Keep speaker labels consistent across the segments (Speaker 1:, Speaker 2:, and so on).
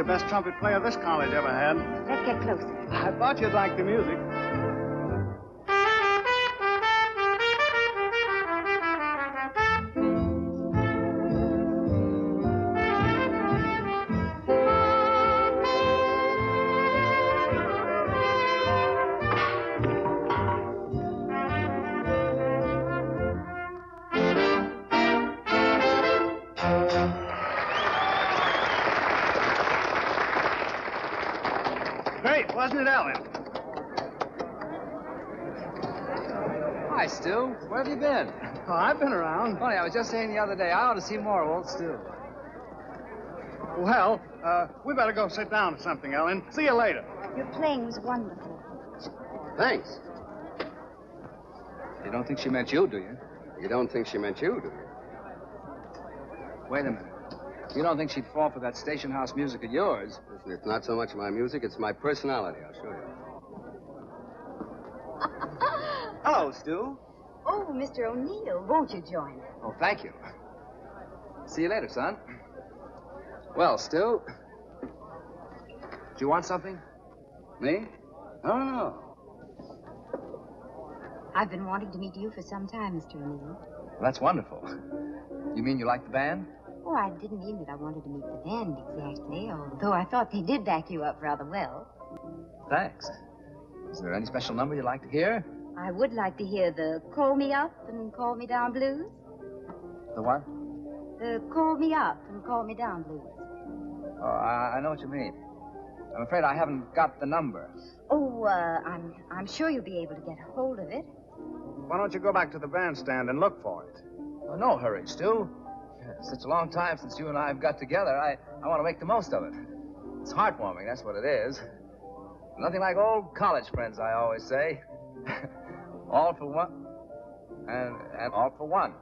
Speaker 1: the best trumpet player this college ever had.
Speaker 2: Let's get closer.
Speaker 1: I thought you'd like the music. Great, wasn't it, Ellen?
Speaker 3: Hi, Stu. Where have you been?
Speaker 1: Oh, I've been around.
Speaker 3: Funny, I was just saying the other day, I ought to see more of old Stu.
Speaker 1: Well, we better go sit down or something, Ellen. See you later.
Speaker 2: Your playing was wonderful.
Speaker 4: Thanks.
Speaker 3: You don't think she meant you, do you?
Speaker 4: You don't think she meant you, do you?
Speaker 3: Wait a minute. You don't think she'd fall for that station house music of yours?
Speaker 4: Listen, it's not so much my music, it's my personality. I'll show you.
Speaker 3: Hello, Stu.
Speaker 2: Oh, Mr. O'Neill, won't you join us?
Speaker 3: Oh, thank you. See you later, son. Well, Stu, do you want something?
Speaker 4: Me? Oh.
Speaker 2: I've been wanting to meet you for some time, Mr. O'Neill.
Speaker 3: Well, that's wonderful. You mean you like the band?
Speaker 2: Oh, I didn't mean that I wanted to meet the band exactly, although I thought they did back you up rather well.
Speaker 3: Thanks. Is there any special number you'd like to hear?
Speaker 2: I would like to hear the Call Me Up and Call Me Down blues.
Speaker 3: The what?
Speaker 2: The Call Me Up and Call Me Down blues.
Speaker 3: Oh, I know what you mean. I'm afraid I haven't got the number.
Speaker 2: Oh, I'm sure you'll be able to get a hold of it.
Speaker 1: Why don't you go back to the bandstand and look for it?
Speaker 3: Oh, no hurry, Stu. It's such a long time since you and I have got together. I want to make the most of it. It's heartwarming, that's what it is. Nothing like old college friends, I always say. All for one, and all for one.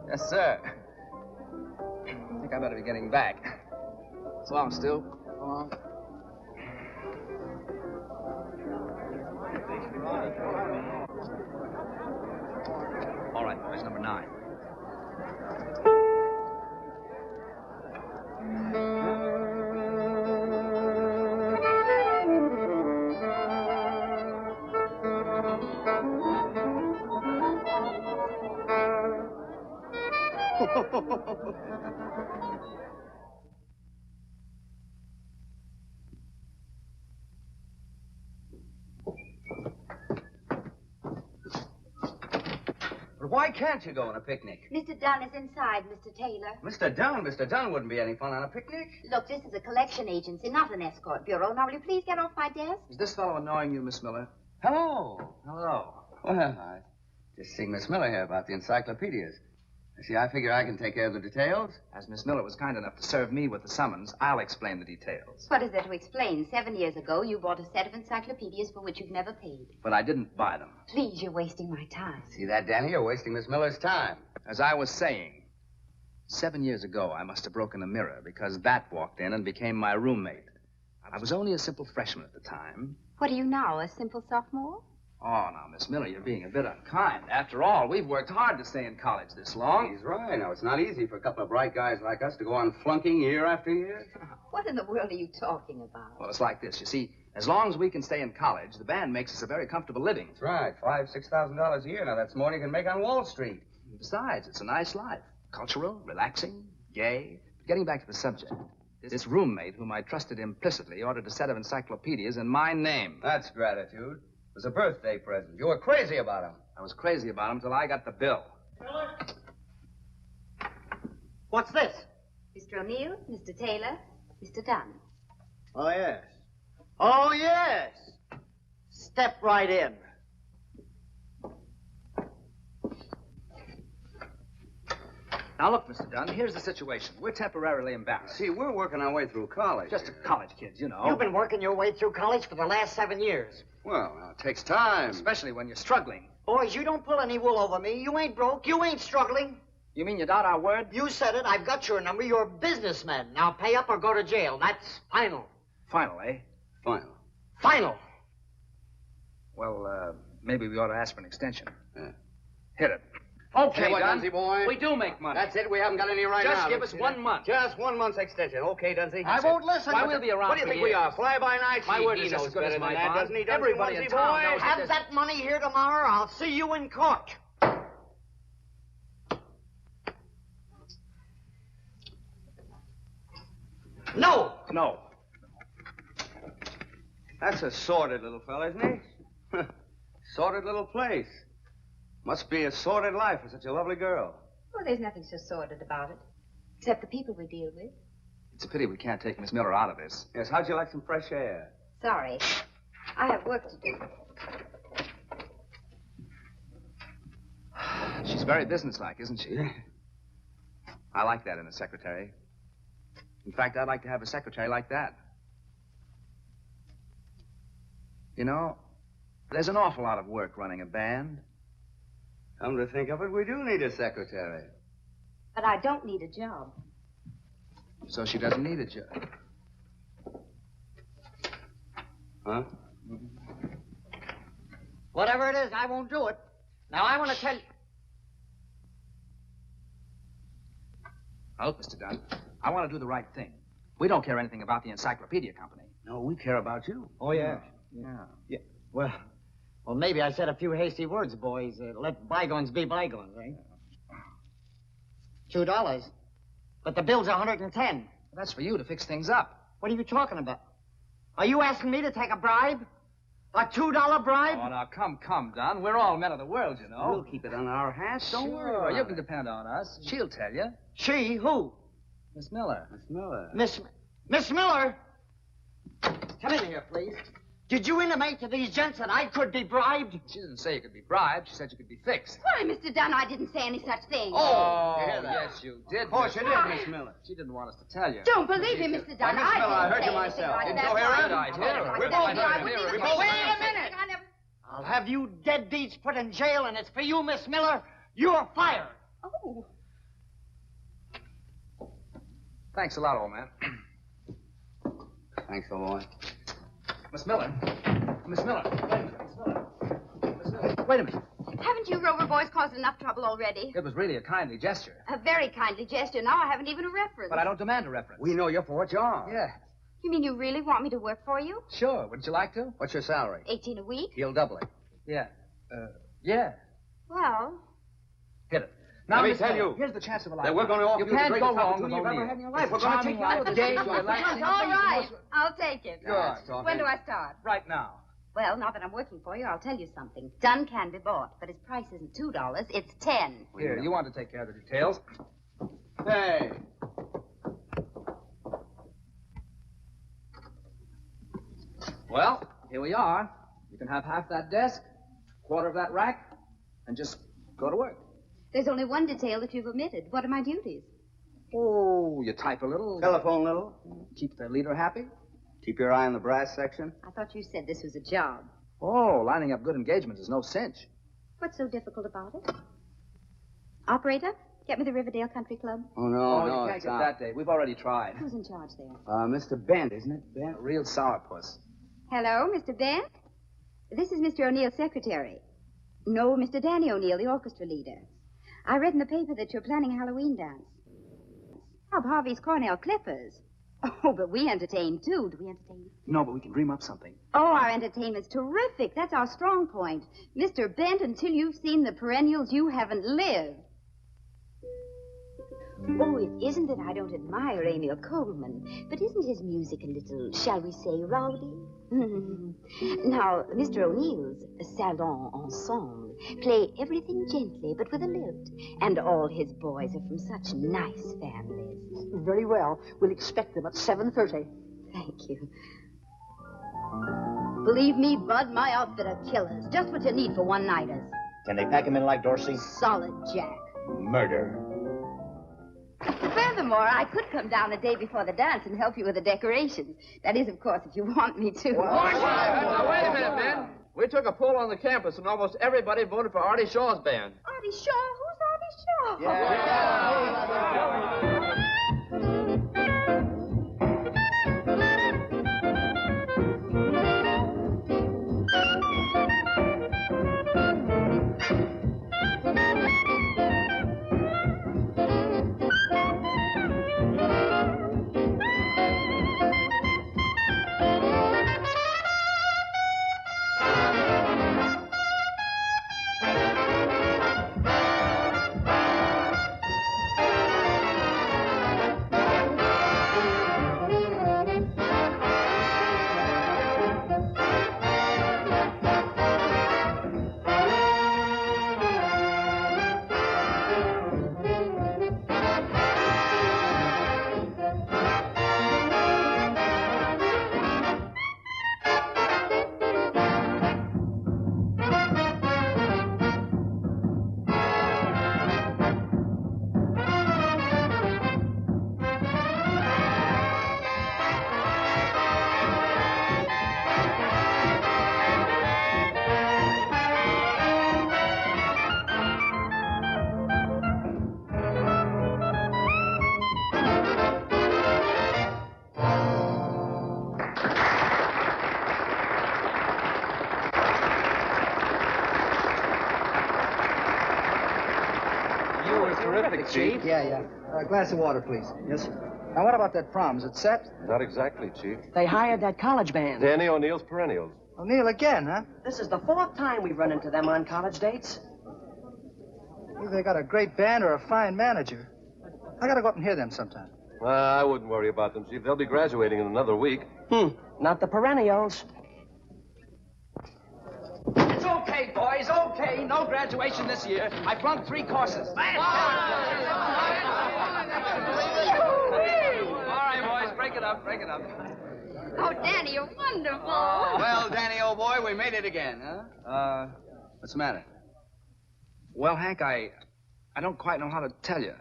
Speaker 3: Yes, sir. I think I better be getting back. So long, Stu. So long. All right, boys, number 9.
Speaker 4: But why can't you go on a picnic?
Speaker 2: Mr. Dunn is inside, Mr. Taylor.
Speaker 4: Mr. Dunn wouldn't be any fun on a picnic.
Speaker 2: Look, this is a collection agency, not an escort bureau. Now, will you please get off my desk?
Speaker 3: Is this fellow annoying you, Miss Miller?
Speaker 4: Hello.
Speaker 3: Hello.
Speaker 4: Well, I just seeing Miss Miller here about the encyclopedias. See, I figure I can take care of the details.
Speaker 3: As Miss Miller was kind enough to serve me with the summons, I'll explain the details.
Speaker 2: What is there to explain? 7 years ago, you bought a set of encyclopedias for which you've never paid.
Speaker 3: But I didn't buy them.
Speaker 2: Please, you're wasting my time.
Speaker 4: See that, Danny? You're wasting Miss Miller's time.
Speaker 3: As I was saying, 7 years ago, I must have broken a mirror because Bat walked in and became my roommate. I was only a simple freshman at the time.
Speaker 2: What are you now, a simple sophomore?
Speaker 3: Oh, now, Miss Miller, you're being a bit unkind. After all, we've worked hard to stay in college this long.
Speaker 4: He's right. Now, it's not easy for a couple of bright guys like us to go on flunking year after year.
Speaker 2: What in the world are you talking about?
Speaker 3: Well, it's like this. You see, as long as we can stay in college, the band makes us a very comfortable living.
Speaker 4: That's right. $5,000-$6,000 a year. Now, that's more than you can make on Wall Street.
Speaker 3: Besides, it's a nice life. Cultural, relaxing, gay. But getting back to the subject, this roommate, whom I trusted implicitly, ordered a set of encyclopedias in my name.
Speaker 4: That's gratitude. It was a birthday present. You were crazy about him.
Speaker 3: I was crazy about him till I got the bill.
Speaker 5: What's this?
Speaker 2: Mr. O'Neill, Mr. Taylor, Mr. Dunn.
Speaker 5: Oh, yes. Oh, yes. Step right in.
Speaker 3: Now, look, Mr. Dunn, here's the situation. We're temporarily embarrassed.
Speaker 4: See, we're working our way through college.
Speaker 3: Just college kids, you know.
Speaker 5: You've been working your way through college for the last 7 years.
Speaker 4: Well, now, it takes time.
Speaker 3: Especially when you're struggling.
Speaker 5: Boys, you don't pull any wool over me. You ain't broke. You ain't struggling.
Speaker 3: You mean you doubt our word?
Speaker 5: You said it. I've got your number. You're a businessman. Now pay up or go to jail. That's final.
Speaker 3: Final, eh?
Speaker 4: Final.
Speaker 5: Final.
Speaker 3: Well, maybe we ought to ask for an extension.
Speaker 4: Yeah.
Speaker 3: Hit it. Okay,
Speaker 4: Say what,
Speaker 3: Dunn.
Speaker 4: Dunsey boy?
Speaker 3: We do make money.
Speaker 4: That's it. We haven't got any right now.
Speaker 3: Just give us 1 month.
Speaker 4: Just 1 month's extension. Okay, Dunsey?
Speaker 1: I won't listen.
Speaker 3: Why, we'll be around
Speaker 4: What do you
Speaker 3: for
Speaker 4: think we
Speaker 3: years.
Speaker 4: are? Fly-by-night?
Speaker 3: My word
Speaker 4: He
Speaker 3: is just
Speaker 4: knows
Speaker 3: as good
Speaker 4: better
Speaker 3: as my
Speaker 4: than that,
Speaker 3: bond.
Speaker 4: doesn't he?
Speaker 3: Everybody in
Speaker 4: Dunsey
Speaker 3: town
Speaker 4: boy?
Speaker 3: knows
Speaker 5: Have that money here tomorrow. I'll see you in court. No.
Speaker 4: No. That's a sordid little fella, isn't he? Sordid little place. Must be a sordid life for such a lovely girl.
Speaker 2: Oh, there's nothing so sordid about it. Except the people we deal with.
Speaker 3: It's a pity we can't take Miss Miller out of this.
Speaker 4: Yes, how'd you like some fresh air?
Speaker 2: Sorry. I have work to do.
Speaker 3: She's very businesslike, isn't she? I like that in a secretary. In fact, I'd like to have a secretary like that. You know, there's an awful lot of work running a band.
Speaker 4: Come to think of it, we do need a secretary.
Speaker 2: But I don't need a job.
Speaker 3: So she doesn't need a job.
Speaker 4: Huh?
Speaker 5: Whatever it is, I won't do it. Now, I want to tell you...
Speaker 3: Look, Mr. Dunn, I want to do the right thing. We don't care anything about the encyclopedia company.
Speaker 4: No, we care about you.
Speaker 5: Oh, yeah.
Speaker 3: Yeah.
Speaker 5: Well, maybe I said a few hasty words, boys. Let bygones be bygones, eh? $2. But the bill's 110.
Speaker 3: That's for you to fix things up.
Speaker 5: What are you talking about? Are you asking me to take a bribe? A $2 bribe?
Speaker 3: Oh, now, come, Dunn. We're all men of the world, you know.
Speaker 4: We'll keep it on our hats. Don't worry
Speaker 3: Sure,
Speaker 4: about
Speaker 3: you
Speaker 4: it.
Speaker 3: can depend on us. She'll tell you.
Speaker 5: She? Who?
Speaker 3: Miss Miller.
Speaker 4: Miss Miller.
Speaker 5: Miss Miller? Come in here, please. Did you intimate to these gents that I could be bribed?
Speaker 3: She didn't say you could be bribed. She said you could be fixed.
Speaker 2: Why, Mr. Dunn, I didn't say any such thing.
Speaker 3: Oh,
Speaker 4: you hear that?
Speaker 3: yes, you did.
Speaker 4: Of course
Speaker 3: Miss
Speaker 4: you did, Miss Miller.
Speaker 3: She didn't want us to tell you.
Speaker 2: Don't believe me, Mr. Dunn.
Speaker 4: Miss Miller, I heard you
Speaker 2: didn't say anything
Speaker 4: myself.
Speaker 2: like
Speaker 4: Didn't
Speaker 2: that.
Speaker 4: you hear
Speaker 2: Why,
Speaker 4: her?
Speaker 3: I did.
Speaker 2: I
Speaker 3: We're
Speaker 2: said
Speaker 3: both
Speaker 2: I
Speaker 3: heard
Speaker 2: was
Speaker 3: it.
Speaker 2: in the
Speaker 3: We
Speaker 2: case.
Speaker 3: both
Speaker 2: Wait
Speaker 3: heard
Speaker 2: a minute.
Speaker 5: I'll have you deadbeats put in jail, and it's for you, Miss Miller. You're fired.
Speaker 2: Oh.
Speaker 3: Thanks a lot, old man.
Speaker 4: Thanks, old boy.
Speaker 3: Miss Miller. Miss Miller. Wait a minute.
Speaker 2: Haven't you Rover boys caused enough trouble already?
Speaker 3: It was really a kindly gesture.
Speaker 2: A very kindly gesture. Now I haven't even a reference.
Speaker 3: But I don't demand a reference.
Speaker 4: We know you for what you are.
Speaker 3: Yeah,
Speaker 2: You mean you really want me to work for you?
Speaker 3: sure. Wouldn't you like to?
Speaker 4: What's your salary?
Speaker 2: 18 a week?
Speaker 4: He'll double it.
Speaker 3: Yeah. Yeah.
Speaker 2: Well,
Speaker 3: Hit it. Now,
Speaker 4: Let me
Speaker 3: Miss
Speaker 4: tell
Speaker 3: Miller,
Speaker 4: you
Speaker 3: here's the chance of a
Speaker 4: that
Speaker 3: lifetime.
Speaker 4: we're going to offer
Speaker 3: You
Speaker 4: you the
Speaker 3: can't
Speaker 4: greatest
Speaker 3: go wrong with
Speaker 4: opportunity you've ever
Speaker 3: O'Neill.
Speaker 4: had in your life.
Speaker 3: It's
Speaker 4: We're
Speaker 3: a
Speaker 4: going to take
Speaker 3: charming
Speaker 4: you out
Speaker 3: life,
Speaker 4: of
Speaker 3: gay,
Speaker 4: the
Speaker 3: relaxing.
Speaker 2: all right. I'll take it.
Speaker 4: Good.
Speaker 2: When do I start?
Speaker 3: Right now.
Speaker 2: Well, now that I'm working for you, I'll tell you something. Dunn can be bought, but his price isn't $2, it's 10.
Speaker 3: Here, you want to take care of the details.
Speaker 4: Hey.
Speaker 3: Well, here we are. You can have half that desk, quarter of that rack, and just go to work.
Speaker 2: There's only one detail that you've omitted. What are my duties?
Speaker 3: Oh, you type a little.
Speaker 4: Telephone little.
Speaker 3: Keep the leader happy.
Speaker 4: Keep your eye on the brass section.
Speaker 2: I thought you said this was a job.
Speaker 3: Oh, lining up good engagements is no cinch.
Speaker 2: What's so difficult about it? Operator, get me the Riverdale Country Club.
Speaker 4: Oh, no,
Speaker 3: Oh,
Speaker 4: no,
Speaker 3: you can't
Speaker 4: it's
Speaker 3: get
Speaker 4: not.
Speaker 3: that date. We've already tried.
Speaker 2: Who's in charge there?
Speaker 4: Mr. Bent, isn't it? Bent?
Speaker 3: A real sourpuss.
Speaker 2: Hello, Mr. Bent? This is Mr. O'Neill's secretary. No, Mr. Danny O'Neill, the orchestra leader. I read in the paper that you're planning a Halloween dance. Bob Harvey's Cornell Clippers. Oh, but we entertain, too. Do we entertain?
Speaker 3: No, but we can dream up something.
Speaker 2: Oh, our entertainment's terrific. That's our strong point. Mr. Bent, until you've seen the perennials, you haven't lived. Oh, it isn't that I don't admire Emil Coleman, but isn't his music a little, shall we say, rowdy? Now, Mr. O'Neill's Salon Ensemble play everything gently, but with a lilt. And all his boys are from such nice families.
Speaker 5: Very well. We'll expect them at 7:30.
Speaker 2: Thank you. Believe me, Bud, my outfit are killers. Just what you need for one-nighters.
Speaker 6: Can they pack him in like Dorsey?
Speaker 2: Solid Jack.
Speaker 6: Murder.
Speaker 2: Furthermore, I could come down the day before the dance and help you with the decorations. That is, of course, if you want me to.
Speaker 7: Now, wait a minute, man. We took a poll on the campus, and almost everybody voted for Artie Shaw's band.
Speaker 2: Artie Shaw? Who's Artie Shaw?
Speaker 4: terrific, Chief.
Speaker 8: Yeah. A glass of water, please. Yes, sir. Now, what about that prom? Is it set?
Speaker 9: Not exactly, Chief.
Speaker 5: They hired that college band.
Speaker 9: Danny O'Neill's Perennials.
Speaker 8: O'Neill again, huh?
Speaker 5: This is the 4th time we've run into them on college dates.
Speaker 8: Either they got a great band or a fine manager. I gotta go up and hear them sometime.
Speaker 9: I wouldn't worry about them, Chief. They'll be graduating in another week.
Speaker 5: Not the perennials.
Speaker 3: It's okay, boys, okay. No graduation this year. I flunked 3 courses. All right, boys, break it up.
Speaker 2: Oh, Danny, you're wonderful.
Speaker 4: Well, Danny, old boy, we made it again, huh?
Speaker 3: What's the matter? Well, Hank, I don't quite know how to tell you.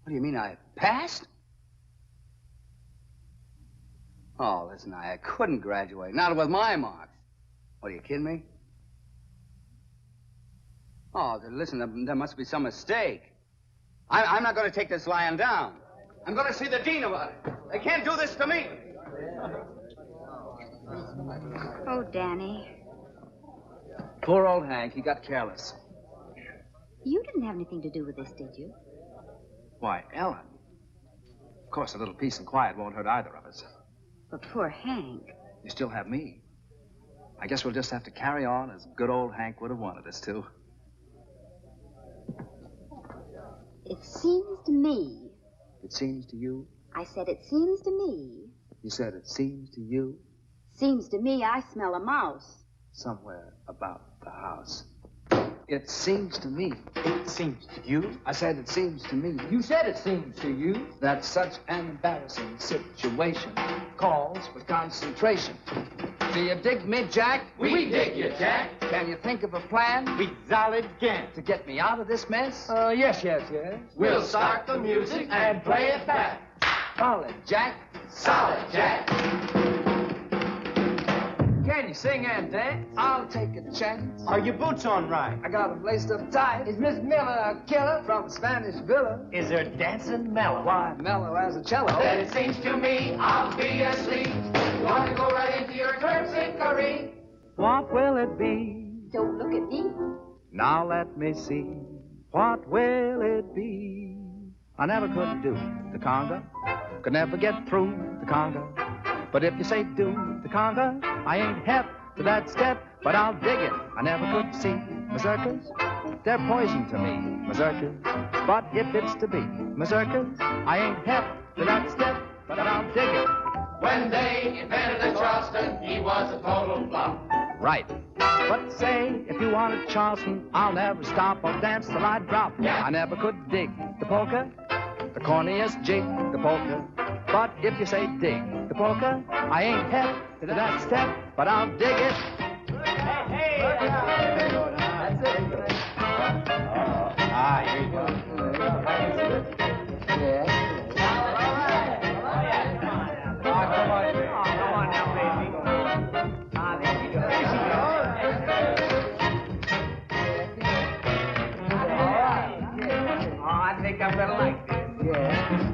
Speaker 4: What do you mean, I passed? Oh, listen, I couldn't graduate. Not with my marks. What, are you kidding me? Oh, listen, there must be some mistake. I'm not going to take this lying down. I'm going to see the dean about it. They can't do this to me.
Speaker 2: Oh, Danny.
Speaker 3: Poor old Hank, he got careless.
Speaker 2: You didn't have anything to do with this, did you?
Speaker 3: Why, Ellen. Of course, a little peace and quiet won't hurt either of us.
Speaker 2: But poor Hank.
Speaker 3: You still have me. I guess we'll just have to carry on as good old Hank would have wanted us to.
Speaker 2: It seems to me.
Speaker 3: It seems to you?
Speaker 2: I said it seems to me.
Speaker 3: You said it seems to you?
Speaker 2: Seems to me I smell a mouse.
Speaker 3: Somewhere about the house. It seems to me.
Speaker 8: It seems to you.
Speaker 3: I said it seems to me.
Speaker 8: You said it seems to you.
Speaker 3: That such an embarrassing situation calls for concentration. Do you dig me, Jack?
Speaker 8: We dig you, Jack.
Speaker 3: Can you think of a plan?
Speaker 8: We solid can.
Speaker 3: To get me out of this mess?
Speaker 8: Yes.
Speaker 3: We'll start the music and play it back. Solid, Jack.
Speaker 8: Solid, Jack.
Speaker 3: Can you sing and dance? I'll take a chance.
Speaker 8: Are your boots on right?
Speaker 3: I got them laced up tight. Is Miss Miller a killer from a Spanish villa?
Speaker 8: Is her dancing mellow?
Speaker 3: Why, mellow as a cello.
Speaker 8: Then it seems to me I'll be asleep. Want to go right into your terpsichore?
Speaker 10: What will it be?
Speaker 2: Don't look at me.
Speaker 10: Now let me see. What will it be? I never could do the conga. Could never get through the conga. But if you say do the conga, I ain't hep to that step, but I'll dig it. I never could see mazurkas. They're poison to me, mazurkas. But if it's to be mazurkas, I ain't hep to that step, but I'll dig it.
Speaker 8: When they invented the Charleston, he was a total flop.
Speaker 10: Right. But say, if you wanted Charleston, I'll never stop or dance till I drop.
Speaker 8: Yeah.
Speaker 10: I never could dig the polka, the corniest jig, the polka. But if you say dig the polka, I ain't hep to that step, but I'll dig it.
Speaker 8: Hey, that's it. Here you go.
Speaker 3: Yeah.
Speaker 8: Come on now, baby. There you go. I think I'm gonna like this.
Speaker 10: Yeah.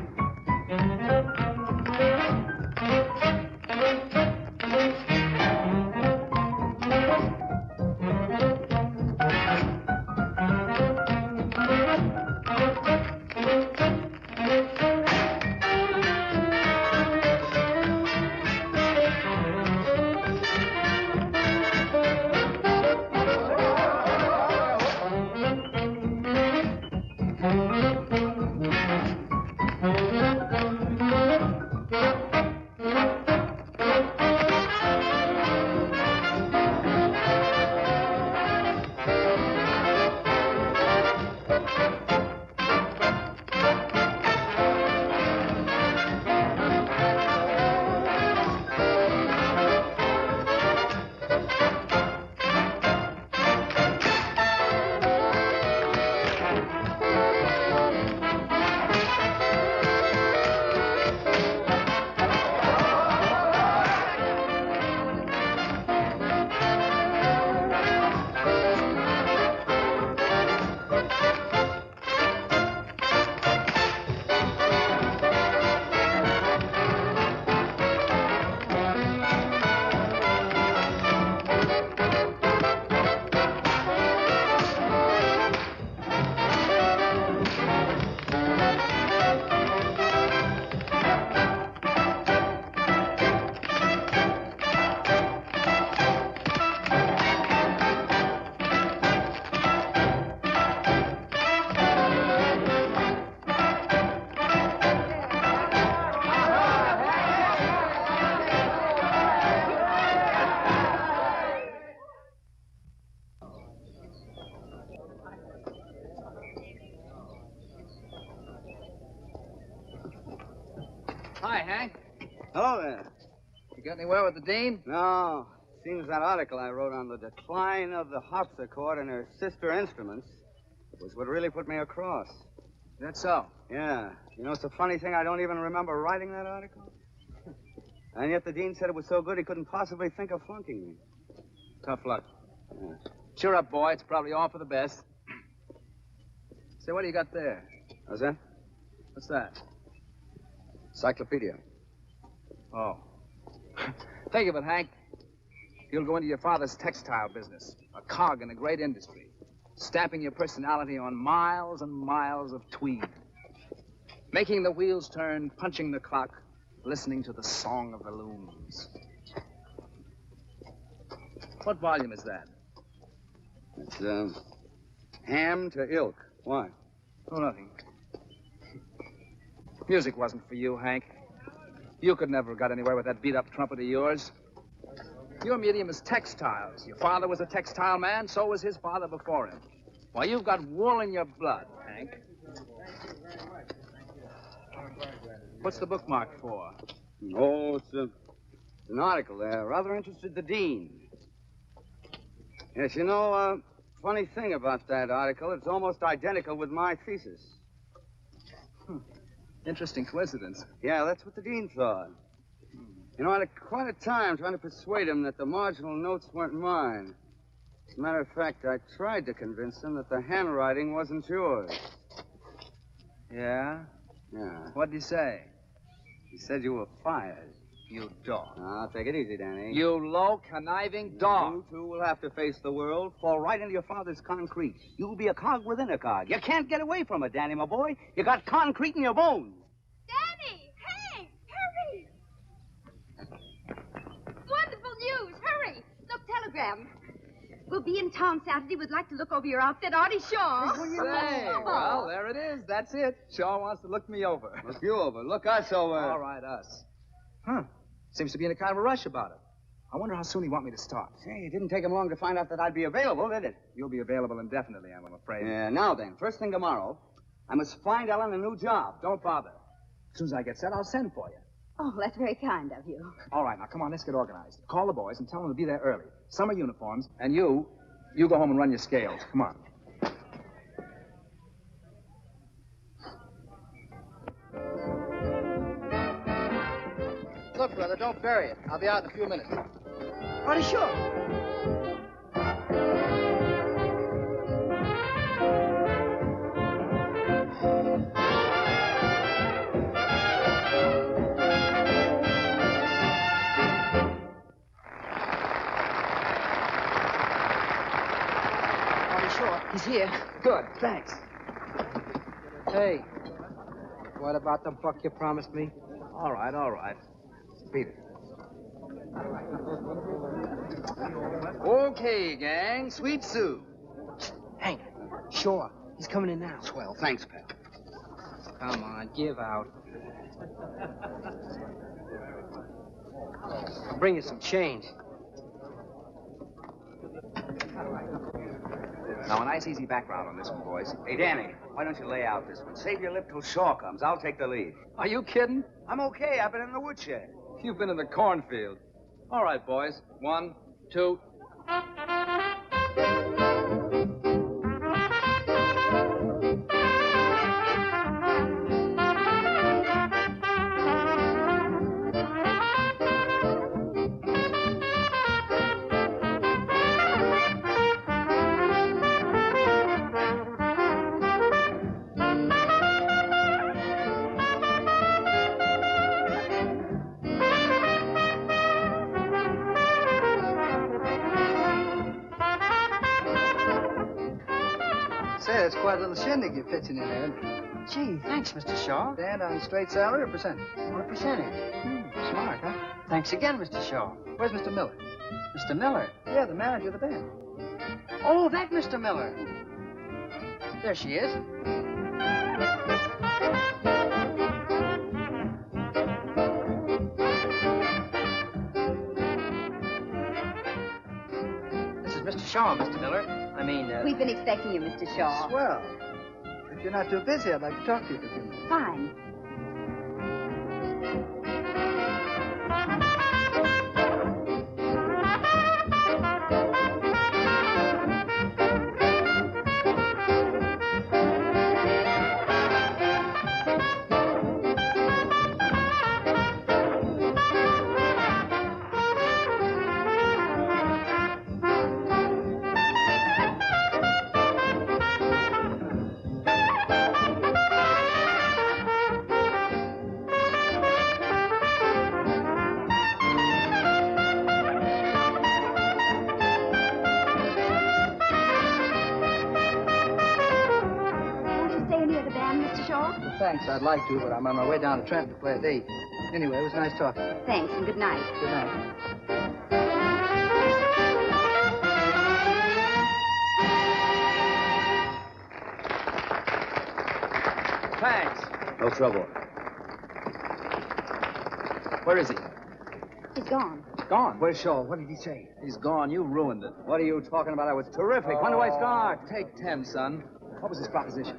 Speaker 3: Hank.
Speaker 4: Hello there.
Speaker 3: You got anywhere with the dean?
Speaker 4: No. Seems that article I wrote on the decline of the harpsichord and her sister instruments was what really put me across.
Speaker 3: That's so.
Speaker 4: Yeah. You know, it's a funny thing. I don't even remember writing that article. And yet the dean said it was so good he couldn't possibly think of flunking me.
Speaker 3: Tough luck.
Speaker 4: Yeah.
Speaker 3: Cheer up, boy. It's probably all for the best. Say, what do you got there?
Speaker 4: How's that?
Speaker 3: What's that?
Speaker 4: Encyclopedia.
Speaker 3: Oh. Think of it, Hank. You'll go into your father's textile business, a cog in a great industry, stamping your personality on miles and miles of tweed, making the wheels turn, punching the clock, listening to the song of the looms. What volume is that?
Speaker 4: It's, Ham to Ilk. Why?
Speaker 3: Oh, nothing. Music wasn't for you, Hank. You could never have got anywhere with that beat-up trumpet of yours. Your medium is textiles. Your father was a textile man, so was his father before him. Why, you've got wool in your blood, Hank. What's the bookmark for?
Speaker 4: Oh, it's an article there. Rather interested the dean. Yes, you know, funny thing about that article, it's almost identical with my thesis.
Speaker 3: Interesting coincidence.
Speaker 4: Yeah, that's what the dean thought. You know, I had quite a time trying to persuade him that the marginal notes weren't mine. As a matter of fact, I tried to convince him that the handwriting wasn't yours.
Speaker 3: Yeah?
Speaker 4: Yeah.
Speaker 3: What'd he say?
Speaker 4: He said you were fired.
Speaker 3: You dog.
Speaker 4: Now, take it easy, Danny.
Speaker 3: You low, conniving dog.
Speaker 4: You two will have to face the world, fall right into your father's concrete. You'll be a cog within a cog. You can't get away from it, Danny, my boy. You got concrete in your bones.
Speaker 11: Danny! Hey! Hurry! Wonderful news! Hurry! Look, telegram. We'll be in town Saturday. We'd like to look over your outfit, Artie Shaw.
Speaker 3: Say, well, there it is. That's it. Shaw wants to look me over.
Speaker 4: Look you over. Look us over.
Speaker 3: All right, us. Huh. Seems to be in a kind of a rush about it. I wonder how soon he want me to start.
Speaker 4: Hey, it didn't take him long to find out that I'd be available, did it?
Speaker 3: You'll be available indefinitely, I'm afraid.
Speaker 4: Yeah, now then, first thing tomorrow, I must find Ellen a new job.
Speaker 3: Don't bother. As soon as I get set, I'll send for you.
Speaker 2: Oh, that's very kind of you.
Speaker 3: All right, now, come on, let's get organized. Call the boys and tell them to be there early. Summer uniforms, and you go home and run your scales. Come on.
Speaker 8: Look, brother, don't bury it. I'll be out in a few minutes.
Speaker 5: Artie Shaw.
Speaker 8: He's here.
Speaker 3: Good, thanks.
Speaker 8: Hey, what about the buck you promised me?
Speaker 3: All right, all right. Beat it. Okay, gang. Sweet Sue.
Speaker 8: Hank, Shaw. He's coming in now.
Speaker 4: Swell. Thanks, pal.
Speaker 8: Come on, give out. I'll bring you some change.
Speaker 3: Now, a nice, easy background on this one, boys.
Speaker 4: Hey, Danny, why don't you lay out this one? Save your lip till Shaw comes. I'll take the lead.
Speaker 3: Are you kidding?
Speaker 4: I'm okay. I've been in the woodshed.
Speaker 3: You've been in the cornfield. All right, boys. 1, 2.
Speaker 8: Say, that's quite a little shindig you're pitching in there.
Speaker 5: Gee, thanks, Mr. Shaw.
Speaker 8: Stand on straight salary or percentage?
Speaker 5: What a percentage.
Speaker 8: Smart, huh?
Speaker 5: Thanks again, Mr. Shaw.
Speaker 8: Where's Mr. Miller?
Speaker 5: Mr. Miller?
Speaker 8: Yeah, the manager of the band.
Speaker 5: Oh, that Mr. Miller. There she is. This is Mr. Shaw, Mr. Miller. I mean,
Speaker 2: We've been expecting you, Mr. Shaw.
Speaker 8: Swell. If you're not too busy, I'd like to talk to you for a few minutes.
Speaker 2: Fine.
Speaker 8: thanks. I'd like to, but I'm on my way down to Trenton to play a date. Anyway, it was nice talking.
Speaker 2: Thanks, and good night.
Speaker 8: Good night.
Speaker 3: Thanks.
Speaker 6: No trouble.
Speaker 3: Where is he?
Speaker 2: He's gone.
Speaker 3: Gone.
Speaker 8: Where's Shaw? What did he say?
Speaker 3: He's gone. You ruined it.
Speaker 4: What are you talking about? I was terrific. When do I start?
Speaker 3: Take 10, son. What was his proposition?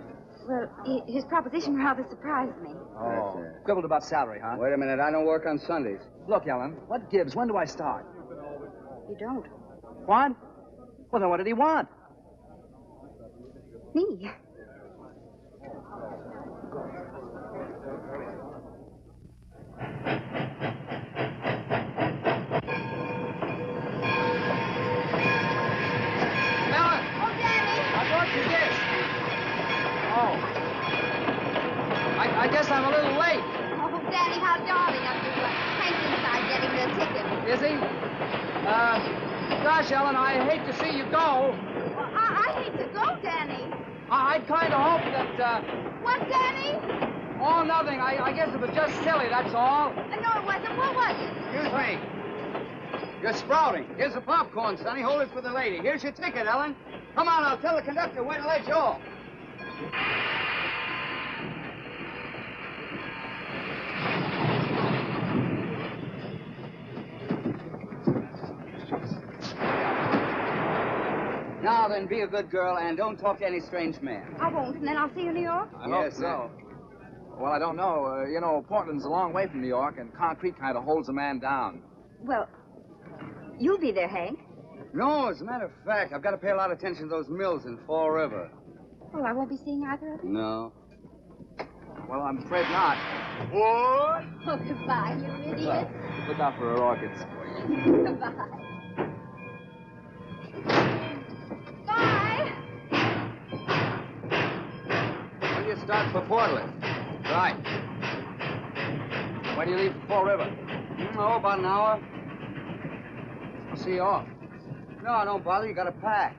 Speaker 2: Well, his proposition rather surprised me.
Speaker 3: Oh. Quibbled about salary, huh?
Speaker 4: Wait a minute. I don't work on Sundays.
Speaker 3: Look, Ellen, what gives? When do I start?
Speaker 2: You don't.
Speaker 3: What? Well, then what did he want?
Speaker 2: Me.
Speaker 3: I guess I'm a little late.
Speaker 11: Oh, Danny, how darling of you. Hank's inside getting the ticket.
Speaker 3: Is he? Gosh, Ellen, I hate to see you go.
Speaker 11: Well, I hate to go, Danny.
Speaker 3: I'd kind of hope that,
Speaker 11: What, Danny?
Speaker 3: Oh, nothing. I guess it was just silly, that's all.
Speaker 11: No, it wasn't. What was it?
Speaker 4: Excuse me. You're sprouting. Here's the popcorn, Sonny. Hold it for the lady. Here's your ticket, Ellen. Come on, I'll tell the conductor when to let you off. Now then, be a good girl and don't talk to any strange man.
Speaker 11: I won't, and then I'll see you in New York.
Speaker 3: I hope so. Well, I don't know. You know, Portland's a long way from New York, and concrete kind of holds a man down.
Speaker 2: Well, you'll be there, Hank.
Speaker 4: No, as a matter of fact, I've got to pay a lot of attention to those mills in Fall River.
Speaker 2: Well, I won't be seeing either of them.
Speaker 4: No.
Speaker 3: Well, I'm afraid not.
Speaker 4: What?
Speaker 11: Oh, goodbye, you idiot.
Speaker 3: Look out for her orchids.
Speaker 11: Goodbye. Bye.
Speaker 4: When do you start for Portland?
Speaker 3: Right. When do you leave for Fall River?
Speaker 4: Oh, about an hour.
Speaker 3: I'll see you off.
Speaker 4: No, don't bother. You got to pack.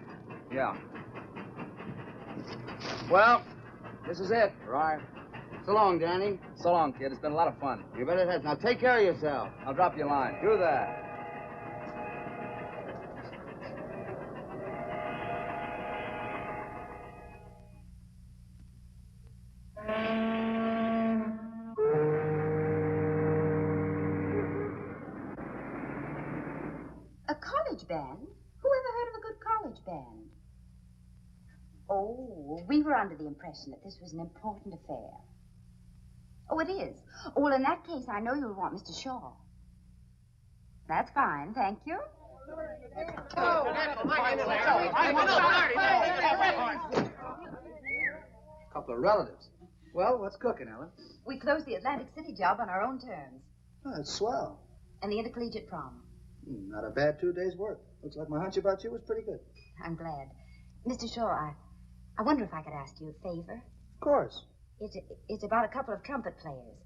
Speaker 3: Yeah. Well, this is it.
Speaker 4: Right. So long, Danny.
Speaker 3: So long, kid. It's been a lot of fun.
Speaker 4: You bet it has. Now take care of yourself.
Speaker 3: I'll drop you a line.
Speaker 4: Do that.
Speaker 2: A college band? Who ever heard of a good college band? Oh, we were under the impression that this was an important affair. Oh, it is. Oh, well, in that case, I know you'll want Mr. Shaw. That's fine, thank you.
Speaker 8: Couple of relatives. Well, what's cooking, Ellen?
Speaker 2: We closed the Atlantic City job on our own terms.
Speaker 8: Oh, that's swell.
Speaker 2: And the intercollegiate prom.
Speaker 8: Not a bad 2 days' work. Looks like my hunch about you was pretty good.
Speaker 2: I'm glad. Mr. Shaw, I wonder if I could ask you a favor.
Speaker 8: Of course.
Speaker 2: It's about a couple of trumpet players.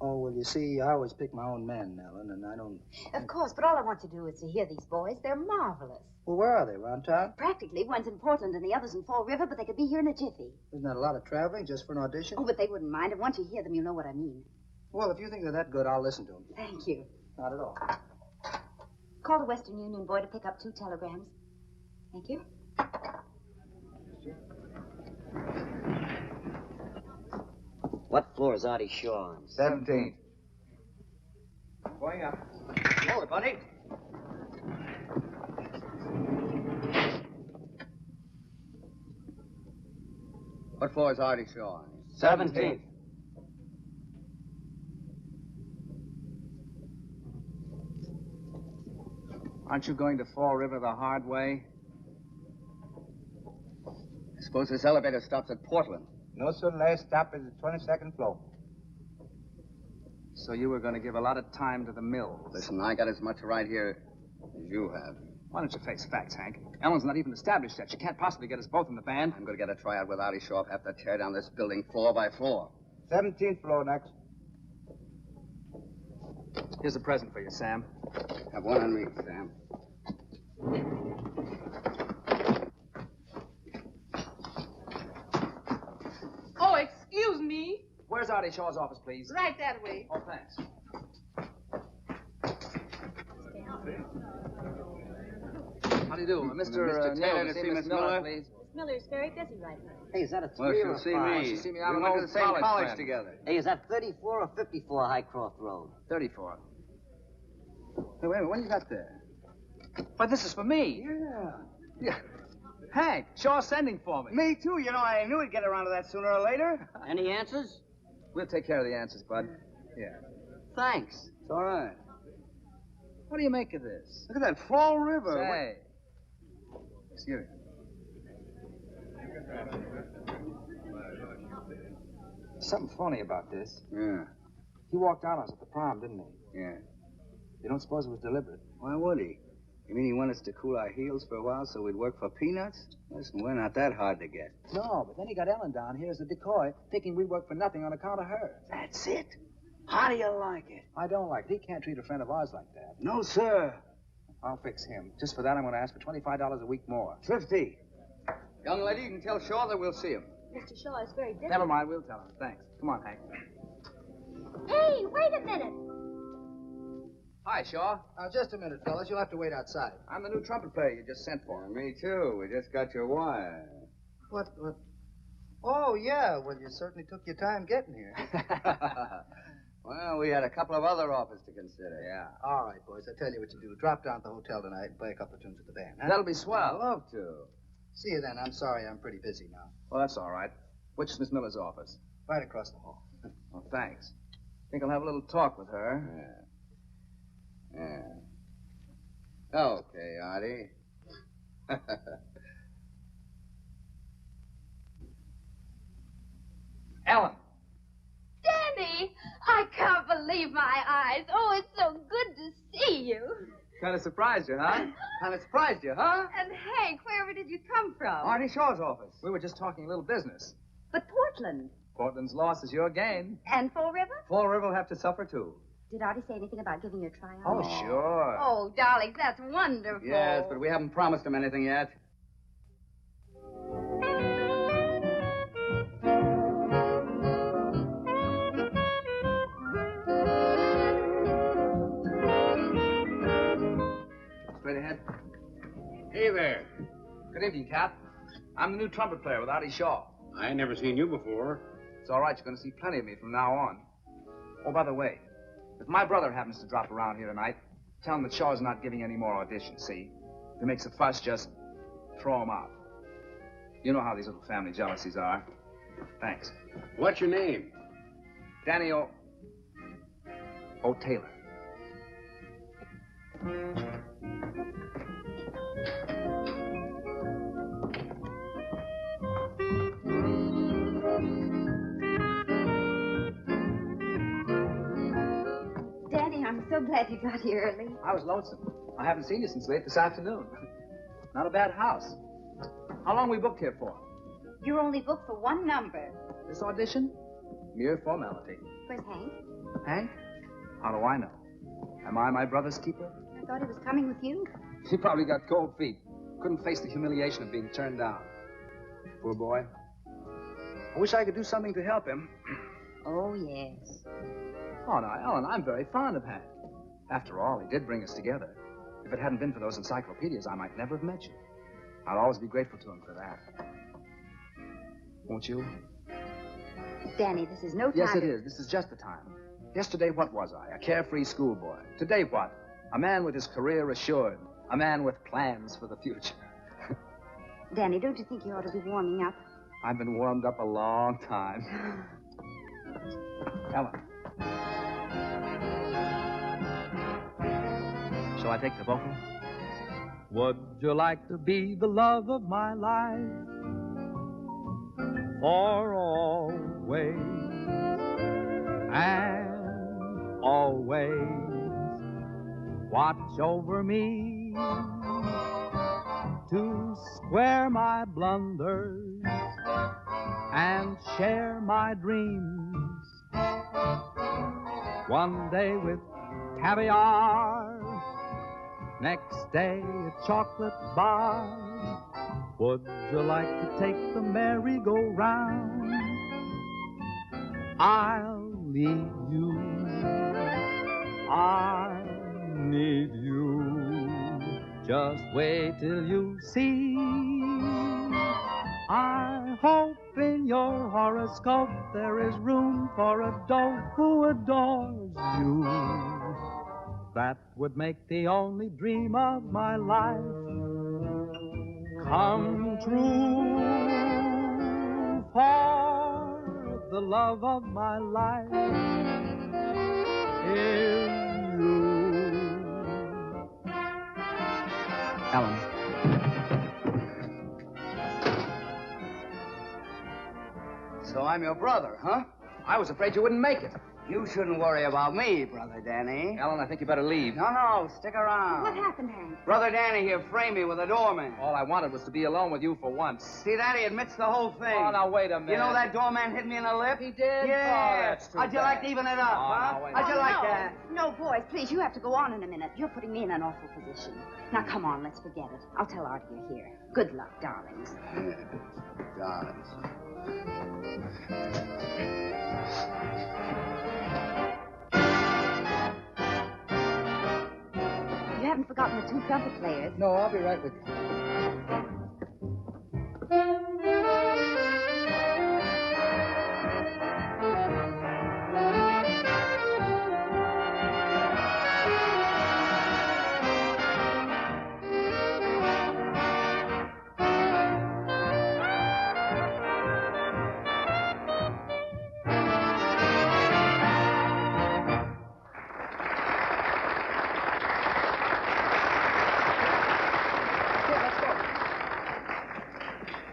Speaker 8: Oh, well, you see, I always pick my own men, Ellen, and I don't...
Speaker 2: Of course, but all I want to do is to hear these boys. They're marvelous.
Speaker 8: Well, where are they, around town?
Speaker 2: Practically. One's in Portland and the other's in Fall River, but they could be here in a jiffy.
Speaker 8: Isn't that a lot of traveling just for an audition?
Speaker 2: Oh, but they wouldn't mind. And once you hear them, you'll know what I mean.
Speaker 8: Well, if you think they're that good, I'll listen to them.
Speaker 2: Thank you.
Speaker 8: Not at all.
Speaker 2: Call the Western Union boy to pick up 2 telegrams. Thank you.
Speaker 5: What floor is Artie Shaw on?
Speaker 3: 17th.
Speaker 4: Going up. Roll it, buddy. What floor is Artie Shaw on?
Speaker 3: 17th. Aren't you going to Fall River the hard way?
Speaker 4: I suppose this elevator stops at Portland.
Speaker 6: No, sir. Last stop is the 22nd floor.
Speaker 3: So you were going to give a lot of time to the mills.
Speaker 4: Listen, I got as much right here as you have.
Speaker 3: Why don't you face facts, Hank? Ellen's not even established yet. She can't possibly get us both in the band.
Speaker 4: I'm going to get a tryout with Artie Shaw. Have to tear down this building floor by floor.
Speaker 6: 17th floor next.
Speaker 3: Here's a present for you, Sam.
Speaker 4: Have one on me, Sam.
Speaker 12: Oh, excuse me.
Speaker 3: Artie Shaw's office, please.
Speaker 11: Right that way.
Speaker 3: Oh, thanks. How do you do? Mr.
Speaker 4: Taylor
Speaker 3: Neal,
Speaker 4: to see
Speaker 3: Miss
Speaker 4: Miss Miller?
Speaker 3: please.
Speaker 11: Miller's very busy right now.
Speaker 5: Hey, is that a
Speaker 4: Well,
Speaker 5: three
Speaker 4: she'll
Speaker 5: or a
Speaker 4: see
Speaker 5: five?
Speaker 4: me.
Speaker 3: She'll see me.
Speaker 4: We
Speaker 3: I'm an
Speaker 4: went to
Speaker 3: old
Speaker 4: the same
Speaker 3: college
Speaker 4: college
Speaker 3: friend.
Speaker 4: together.
Speaker 5: Hey, is that 34 or 54 Highcroft Road?
Speaker 3: 34.
Speaker 4: Hey, wait a minute. What do you got there?
Speaker 3: But this is for me.
Speaker 4: Yeah.
Speaker 3: Hank, Shaw's sending for me.
Speaker 4: Me, too. You know, I knew he'd get around to that sooner or later.
Speaker 5: Any answers?
Speaker 3: We'll take care of the answers, bud. Yeah.
Speaker 5: Thanks.
Speaker 4: It's all right.
Speaker 3: What do you make of this?
Speaker 4: Look at that Fall River.
Speaker 3: Say. Excuse me. Something funny about this.
Speaker 4: Yeah.
Speaker 3: He walked out on us at the prom, didn't he?
Speaker 4: Yeah.
Speaker 3: You don't suppose it was deliberate?
Speaker 4: Why would he? You mean he wanted us to cool our heels for a while so we'd work for peanuts? Listen, we're not that hard to get.
Speaker 3: No, but then he got Ellen down here as a decoy, thinking we'd work for nothing on account of her.
Speaker 4: That's it. How do you like it?
Speaker 3: I don't like it. He can't treat a friend of ours like that.
Speaker 4: No, sir.
Speaker 3: I'll fix him. Just for that, I'm going to ask for $25 a week more.
Speaker 4: 50. Young lady, you can tell Shaw that we'll see him.
Speaker 11: Mr. Shaw is very busy.
Speaker 3: Never mind, we'll tell him. Thanks. Come on, Hank.
Speaker 11: Hey, wait a minute.
Speaker 3: Hi, Shaw.
Speaker 8: Now, just a minute, fellas. You'll have to wait outside.
Speaker 3: I'm the new trumpet player you just sent for.
Speaker 4: Me, too. We just got your wire.
Speaker 8: What? Oh, yeah. Well, you certainly took your time getting here.
Speaker 4: Well, we had a couple of other offers to consider.
Speaker 3: Yeah.
Speaker 8: All right, boys. I tell you what you do. Drop down at the hotel tonight and play a couple of tunes with the band. Huh?
Speaker 3: That'll be
Speaker 4: I'd
Speaker 3: swell.
Speaker 4: love to.
Speaker 8: See you then. I'm sorry. I'm pretty busy now.
Speaker 3: Well, that's all right. Which is Miss Miller's office?
Speaker 8: Right across the hall.
Speaker 3: Well, thanks. Think I'll have a little talk with her.
Speaker 4: Yeah. Okay, Artie.
Speaker 3: Ellen.
Speaker 11: Danny, I can't believe my eyes. Oh, it's so good to see you.
Speaker 3: Kind of surprised you, huh? Kind of surprised you, huh?
Speaker 11: And Hank, wherever did you come from?
Speaker 3: Artie Shaw's office. We were just talking a little business.
Speaker 11: But Portland.
Speaker 3: Portland's loss is your gain.
Speaker 11: And Fall River?
Speaker 3: Fall River will have to suffer, too.
Speaker 11: Did Artie say anything about giving you a tryout?
Speaker 3: Oh, sure.
Speaker 11: Oh, darling, that's wonderful.
Speaker 4: Yes, but we haven't promised him anything yet.
Speaker 3: Straight ahead.
Speaker 12: Hey there.
Speaker 3: Good evening, Cap. I'm the new trumpet player with Artie Shaw.
Speaker 12: I ain't never seen you before.
Speaker 3: It's all right. You're going to see plenty of me from now on. Oh, by the way, if my brother happens to drop around here tonight, tell him that Shaw's not giving any more auditions, see? If he makes a fuss, just throw him out. You know how these little family jealousies are. Thanks.
Speaker 12: What's your name?
Speaker 3: Danny O. Taylor.
Speaker 2: Daddy, I'm so glad you got here early.
Speaker 3: I was lonesome. I haven't seen you since late this afternoon. Not a bad house. How long we booked here for?
Speaker 2: You're only booked for one number.
Speaker 3: This audition? Mere formality.
Speaker 2: Where's Hank?
Speaker 3: Hank? How do I know? Am I my brother's keeper?
Speaker 2: I thought he was coming with you.
Speaker 3: He probably got cold feet. Couldn't face the humiliation of being turned down. Poor boy. I wish I could do something to help him.
Speaker 2: Oh, yes.
Speaker 3: Oh, now, Ellen, I'm very fond of Hank. After all, he did bring us together. If it hadn't been for those encyclopedias, I might never have met you. I'll always be grateful to him for that. Won't you?
Speaker 2: Danny, this is no time.
Speaker 3: Yes, it is. This is just the time. Yesterday, what was I? A carefree schoolboy. Today, what? A man with his career assured. A man with plans for the future.
Speaker 2: Danny, don't you think you ought to be warming up?
Speaker 3: I've been warmed up a long time. Ellen. Shall I take the vocal?
Speaker 10: Would you like to be the love of my life for always and always? Watch over me to square my blunders and share my dreams. One day with caviar, next day a chocolate bar. Would you like to take the merry-go-round? I'll need you. I need you. Just wait till you see. I hope in your horoscope there is room for a doe who adores you. That would make the only dream of my life come true. For the love of my life is you.
Speaker 8: Ellen.
Speaker 4: So I'm your brother, huh?
Speaker 3: I was afraid you wouldn't make it.
Speaker 4: You shouldn't worry about me, Brother Danny.
Speaker 3: Ellen, I think you better leave.
Speaker 4: No, stick around.
Speaker 11: What happened, Hank?
Speaker 4: Brother Danny here framed me with a doorman.
Speaker 3: All I wanted was to be alone with you for once.
Speaker 4: See that? He admits the whole thing.
Speaker 3: Oh, now, wait a minute.
Speaker 4: You know that doorman hit me in the lip?
Speaker 3: He did?
Speaker 4: Yeah.
Speaker 3: Oh, that's too
Speaker 4: How'd you
Speaker 3: bad.
Speaker 4: like to even it up, huh?
Speaker 3: now, wait.
Speaker 4: How'd you like
Speaker 2: no.
Speaker 4: that?
Speaker 2: No, boys, please, you have to go on in a minute. You're putting me in an awful position. Now, come on, let's forget it. I'll tell Artie you're here. Good luck, darlings.
Speaker 4: Yeah. Darlings.
Speaker 2: You haven't forgotten the two trumpet players.
Speaker 8: No, I'll be right with you.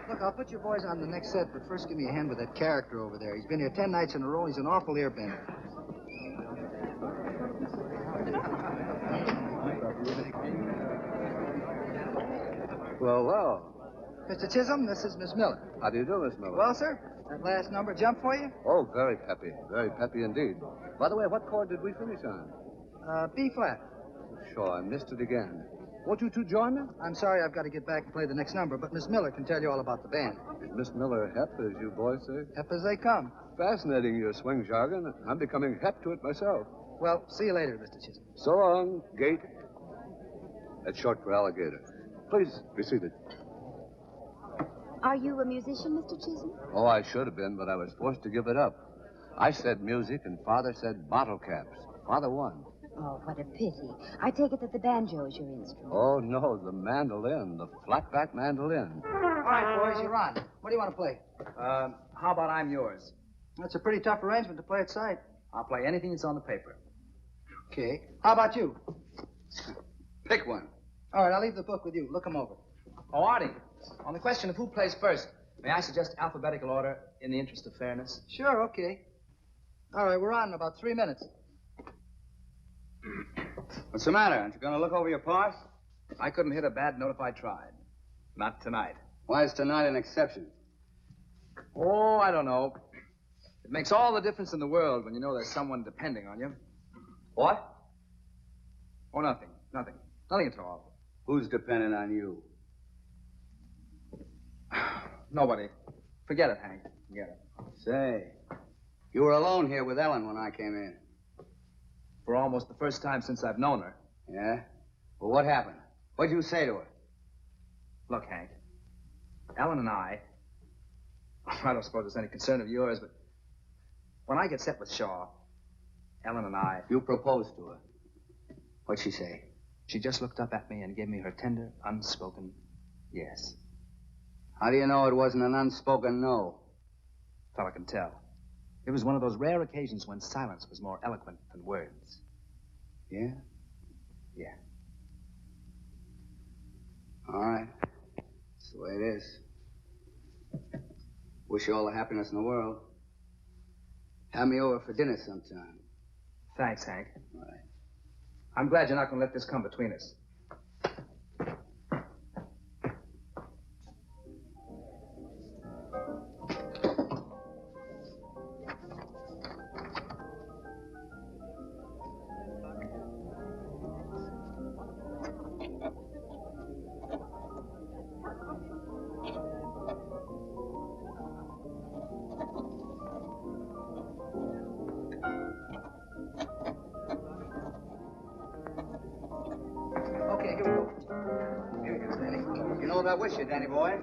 Speaker 8: Look, I'll put you boys on the next set, but first give me a hand with that character over there. He's been here 10 nights in a row. He's an awful earbender.
Speaker 6: Well.
Speaker 8: Mr. Chisholm, this is Miss Miller.
Speaker 6: How do you do, Miss Miller?
Speaker 8: Well, sir, that last number jump for you?
Speaker 6: Oh, very peppy indeed. By the way, what chord did we finish on?
Speaker 8: B flat.
Speaker 6: Sure, I missed it again. Won't you two join me?
Speaker 8: I'm sorry I've got to get back and play the next number, but Miss Miller can tell you all about the band.
Speaker 6: Is Miss Miller hep, as you boys say?
Speaker 8: Hep as they come.
Speaker 6: Fascinating, your swing jargon. I'm becoming hep to it myself.
Speaker 8: Well, see you later, Mr. Chisholm.
Speaker 6: So long, Gate. That's short for alligator. Please, be seated.
Speaker 2: Are you a musician, Mr. Chisholm?
Speaker 6: Oh, I should have been, but I was forced to give it up. I said music, and Father said bottle caps. Father won.
Speaker 2: Oh, what a pity. I take it that the banjo is your instrument.
Speaker 6: Oh, no, the mandolin, the flat-back mandolin.
Speaker 8: All right, boys, you're on. What do you want to play?
Speaker 3: How about I'm yours?
Speaker 8: That's a pretty tough arrangement to play at sight.
Speaker 3: I'll play anything that's on the paper.
Speaker 8: Okay. How about you?
Speaker 4: Pick one.
Speaker 8: All right, I'll leave the book with you. Look 'em over.
Speaker 3: Oh, Artie, on the question of who plays first, may I suggest alphabetical order in the interest of fairness?
Speaker 8: Sure, okay. All right, we're on in about 3 minutes.
Speaker 4: What's the matter? Aren't you going to look over your parts?
Speaker 3: I couldn't hit a bad note if I tried. Not tonight.
Speaker 4: Why is tonight an exception?
Speaker 3: Oh, I don't know. It makes all the difference in the world when you know there's someone depending on you.
Speaker 4: What?
Speaker 3: Oh, nothing. Nothing at all.
Speaker 4: Who's dependent on you?
Speaker 3: Nobody. Forget it, Hank. Forget it.
Speaker 4: Say, you were alone here with Ellen when I came in.
Speaker 3: For almost the first time since I've known her.
Speaker 4: Yeah? Well, what happened? What'd you say to her?
Speaker 3: Look, Hank. Ellen and I don't suppose it's any concern of yours, but when I get set with Shaw, Ellen and I...
Speaker 4: You proposed to her. What'd she say?
Speaker 3: She just looked up at me and gave me her tender, unspoken yes.
Speaker 4: How do you know it wasn't an unspoken no?
Speaker 3: Fella can tell. It was one of those rare occasions when silence was more eloquent than words.
Speaker 4: Yeah?
Speaker 3: Yeah.
Speaker 4: All right. That's the way it is. Wish you all the happiness in the world. Have me over for dinner sometime.
Speaker 3: Thanks, Hank.
Speaker 4: All right.
Speaker 3: I'm glad you're not going to let this come between us.
Speaker 8: what I wish you, Danny boy.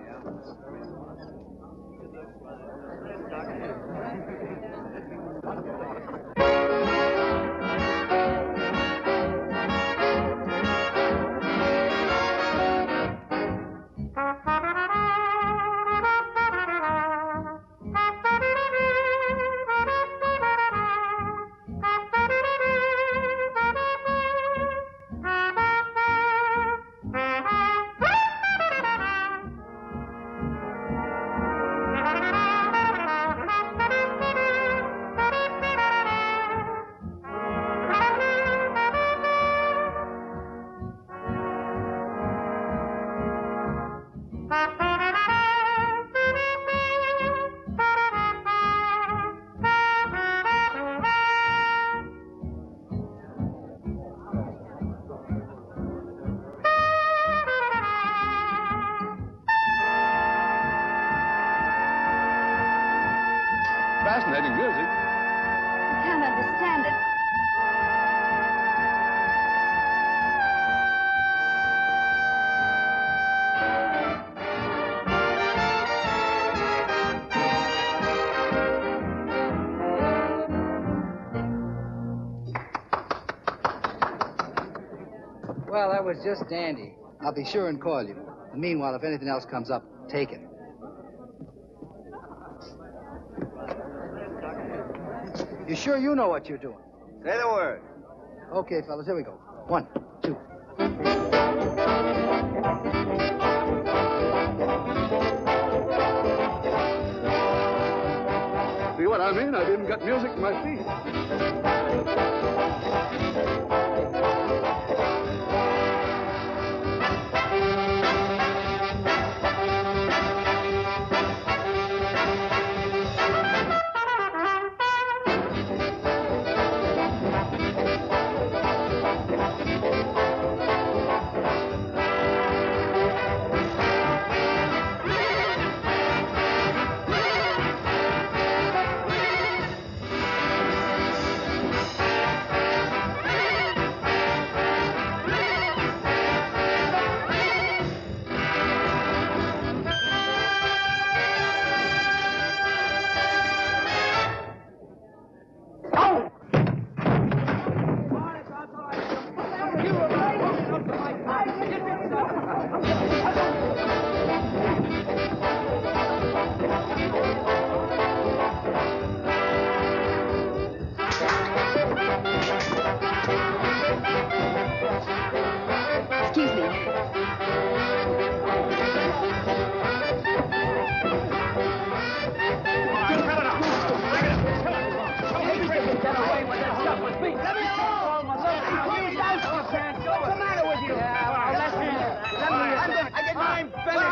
Speaker 9: Fascinating music.
Speaker 11: I can't understand it.
Speaker 8: Well, that was just dandy. I'll be sure and call you. And meanwhile, if anything else comes up, take it. You sure you know what you're doing?
Speaker 4: Say the word.
Speaker 8: Okay, fellas, here we go. 1, 2.
Speaker 9: See what I mean? I've even got music in my feet.
Speaker 11: Excuse me.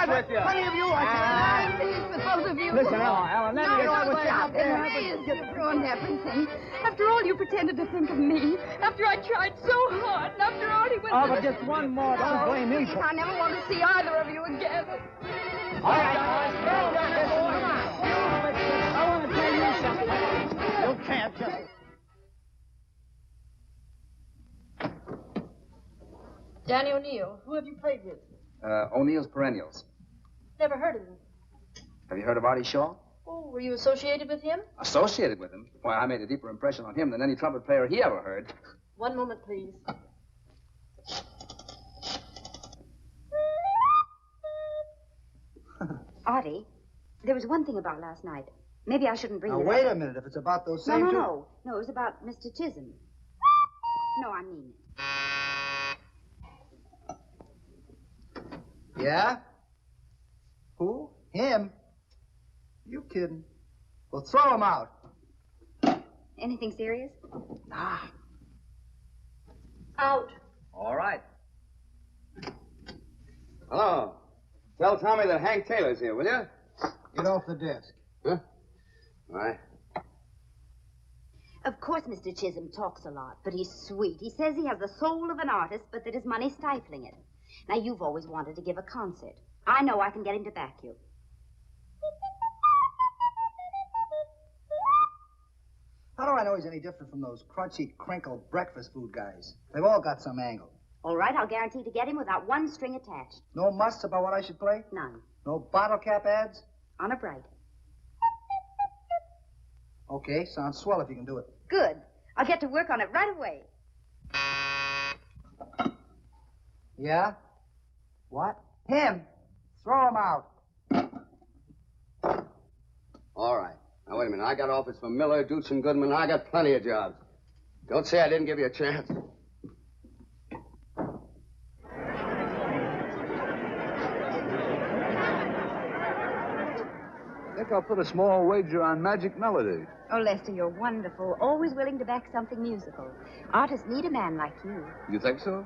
Speaker 5: With you.
Speaker 11: Plenty of you, I can't. I'm finished with both of you.
Speaker 5: Listen, Ellen, let me get on with you.
Speaker 11: Stop it. You've ruined everything. After all you pretended to think of me, after I tried so hard, and after all he went
Speaker 5: Oh,
Speaker 11: through
Speaker 5: but just one more. Don't blame me.
Speaker 11: I never want to see either of you again.
Speaker 5: All right, guys. I want to tell you something. You can't just...
Speaker 13: Danny O'Neill, who have you played with?
Speaker 3: O'Neill's Perennials.
Speaker 13: Never heard of him.
Speaker 3: Have you heard of Artie Shaw?
Speaker 13: Oh, were you associated with him?
Speaker 3: Associated with him? Why, I made a deeper impression on him than any trumpet player he ever heard.
Speaker 13: One moment, please.
Speaker 2: Artie, there was one thing about last night. Maybe I shouldn't bring
Speaker 8: Now,
Speaker 2: it
Speaker 8: wait
Speaker 2: up.
Speaker 8: a minute. If it's about those
Speaker 2: No,
Speaker 8: same
Speaker 2: no,
Speaker 8: two...
Speaker 2: no. No, it was about Mr. Chisholm. No, I mean it.
Speaker 8: Yeah? Who? Him? You kidding? Well, throw him out.
Speaker 2: Anything serious?
Speaker 8: Ah.
Speaker 13: Out.
Speaker 3: All right.
Speaker 4: Hello. Tell Tommy that Hank Taylor's here, will you?
Speaker 8: Get off the desk.
Speaker 4: Huh? All right.
Speaker 2: Of course, Mr. Chisholm talks a lot, but he's sweet. He says he has the soul of an artist, but that his money's stifling it. Now, you've always wanted to give a concert. I know I can get him to back you.
Speaker 8: How do I know he's any different from those crunchy, crinkled breakfast food guys? They've all got some angle.
Speaker 2: All right, I'll guarantee to get him without one string attached.
Speaker 8: No musts about what I should play?
Speaker 2: None.
Speaker 8: No bottle cap ads?
Speaker 2: On a bright.
Speaker 8: Okay, sounds swell if you can do it.
Speaker 2: Good. I'll get to work on it right away.
Speaker 8: Yeah? What? Him! Throw him out.
Speaker 4: All right. Now, wait a minute. I got offers from Miller, Dutch, and Goodman. I got plenty of jobs. Don't say I didn't give you a chance.
Speaker 6: I think I'll put a small wager on Magic Melody.
Speaker 2: Oh, Lester, you're wonderful. Always willing to back something musical. Artists need a man like you.
Speaker 6: You think so?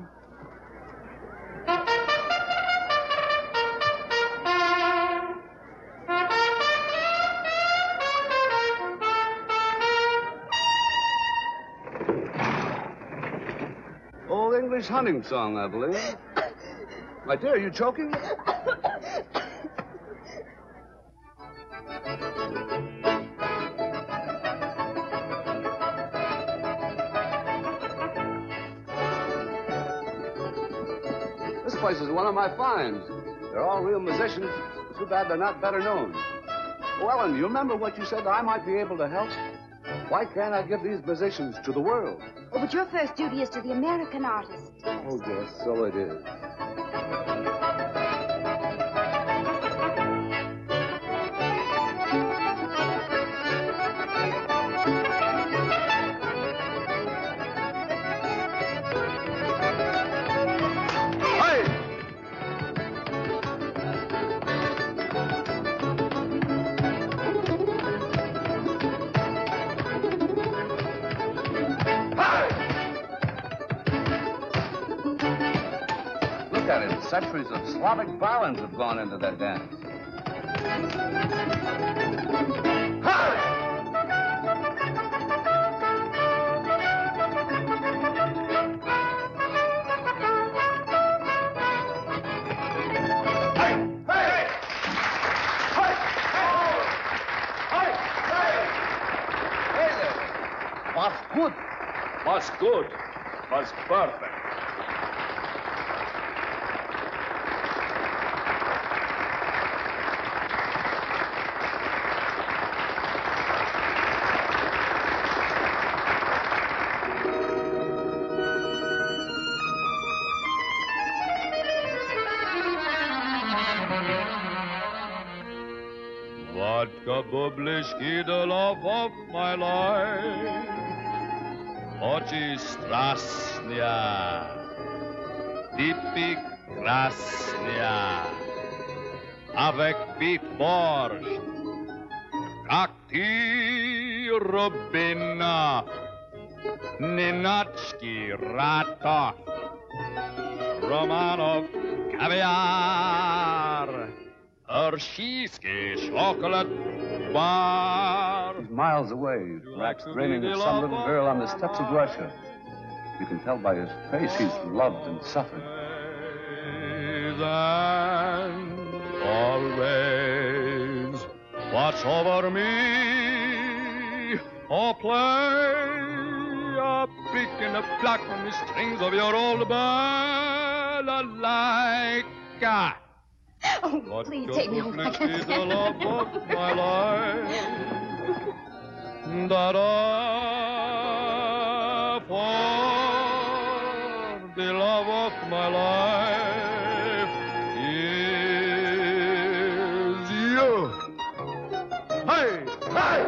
Speaker 6: Old English hunting song, I believe. My dear, are you choking? This place is one of my finds. They're all real musicians. Too bad they're not better known. Oh, Ellen, you remember what you said I might be able to help? Why can't I give these musicians to the world?
Speaker 2: Oh, but your first duty is to the American artist.
Speaker 6: Oh, yes, so it is. Centuries of Slavic violence have gone into that dance.
Speaker 9: Was good. Was good. Was perfect.
Speaker 14: Vodka bublishki, the love of my life. Oczy strasnia, typy krasnia. Avec beef borscht, как ты, Rubina, Ninotchki, Ratov, Romanov, caviar. Hersheyski chocolate bar.
Speaker 6: He's miles away, perhaps dreaming of some little girl on the steppes of Russia. You can tell by his face he's loved and suffered.
Speaker 14: And always watch over me, or play a pick in the black on the strings of your old balalaika.
Speaker 2: Oh, please take me home. I can't
Speaker 14: The love of my life, that I for the love of my life is you. Hey, hey!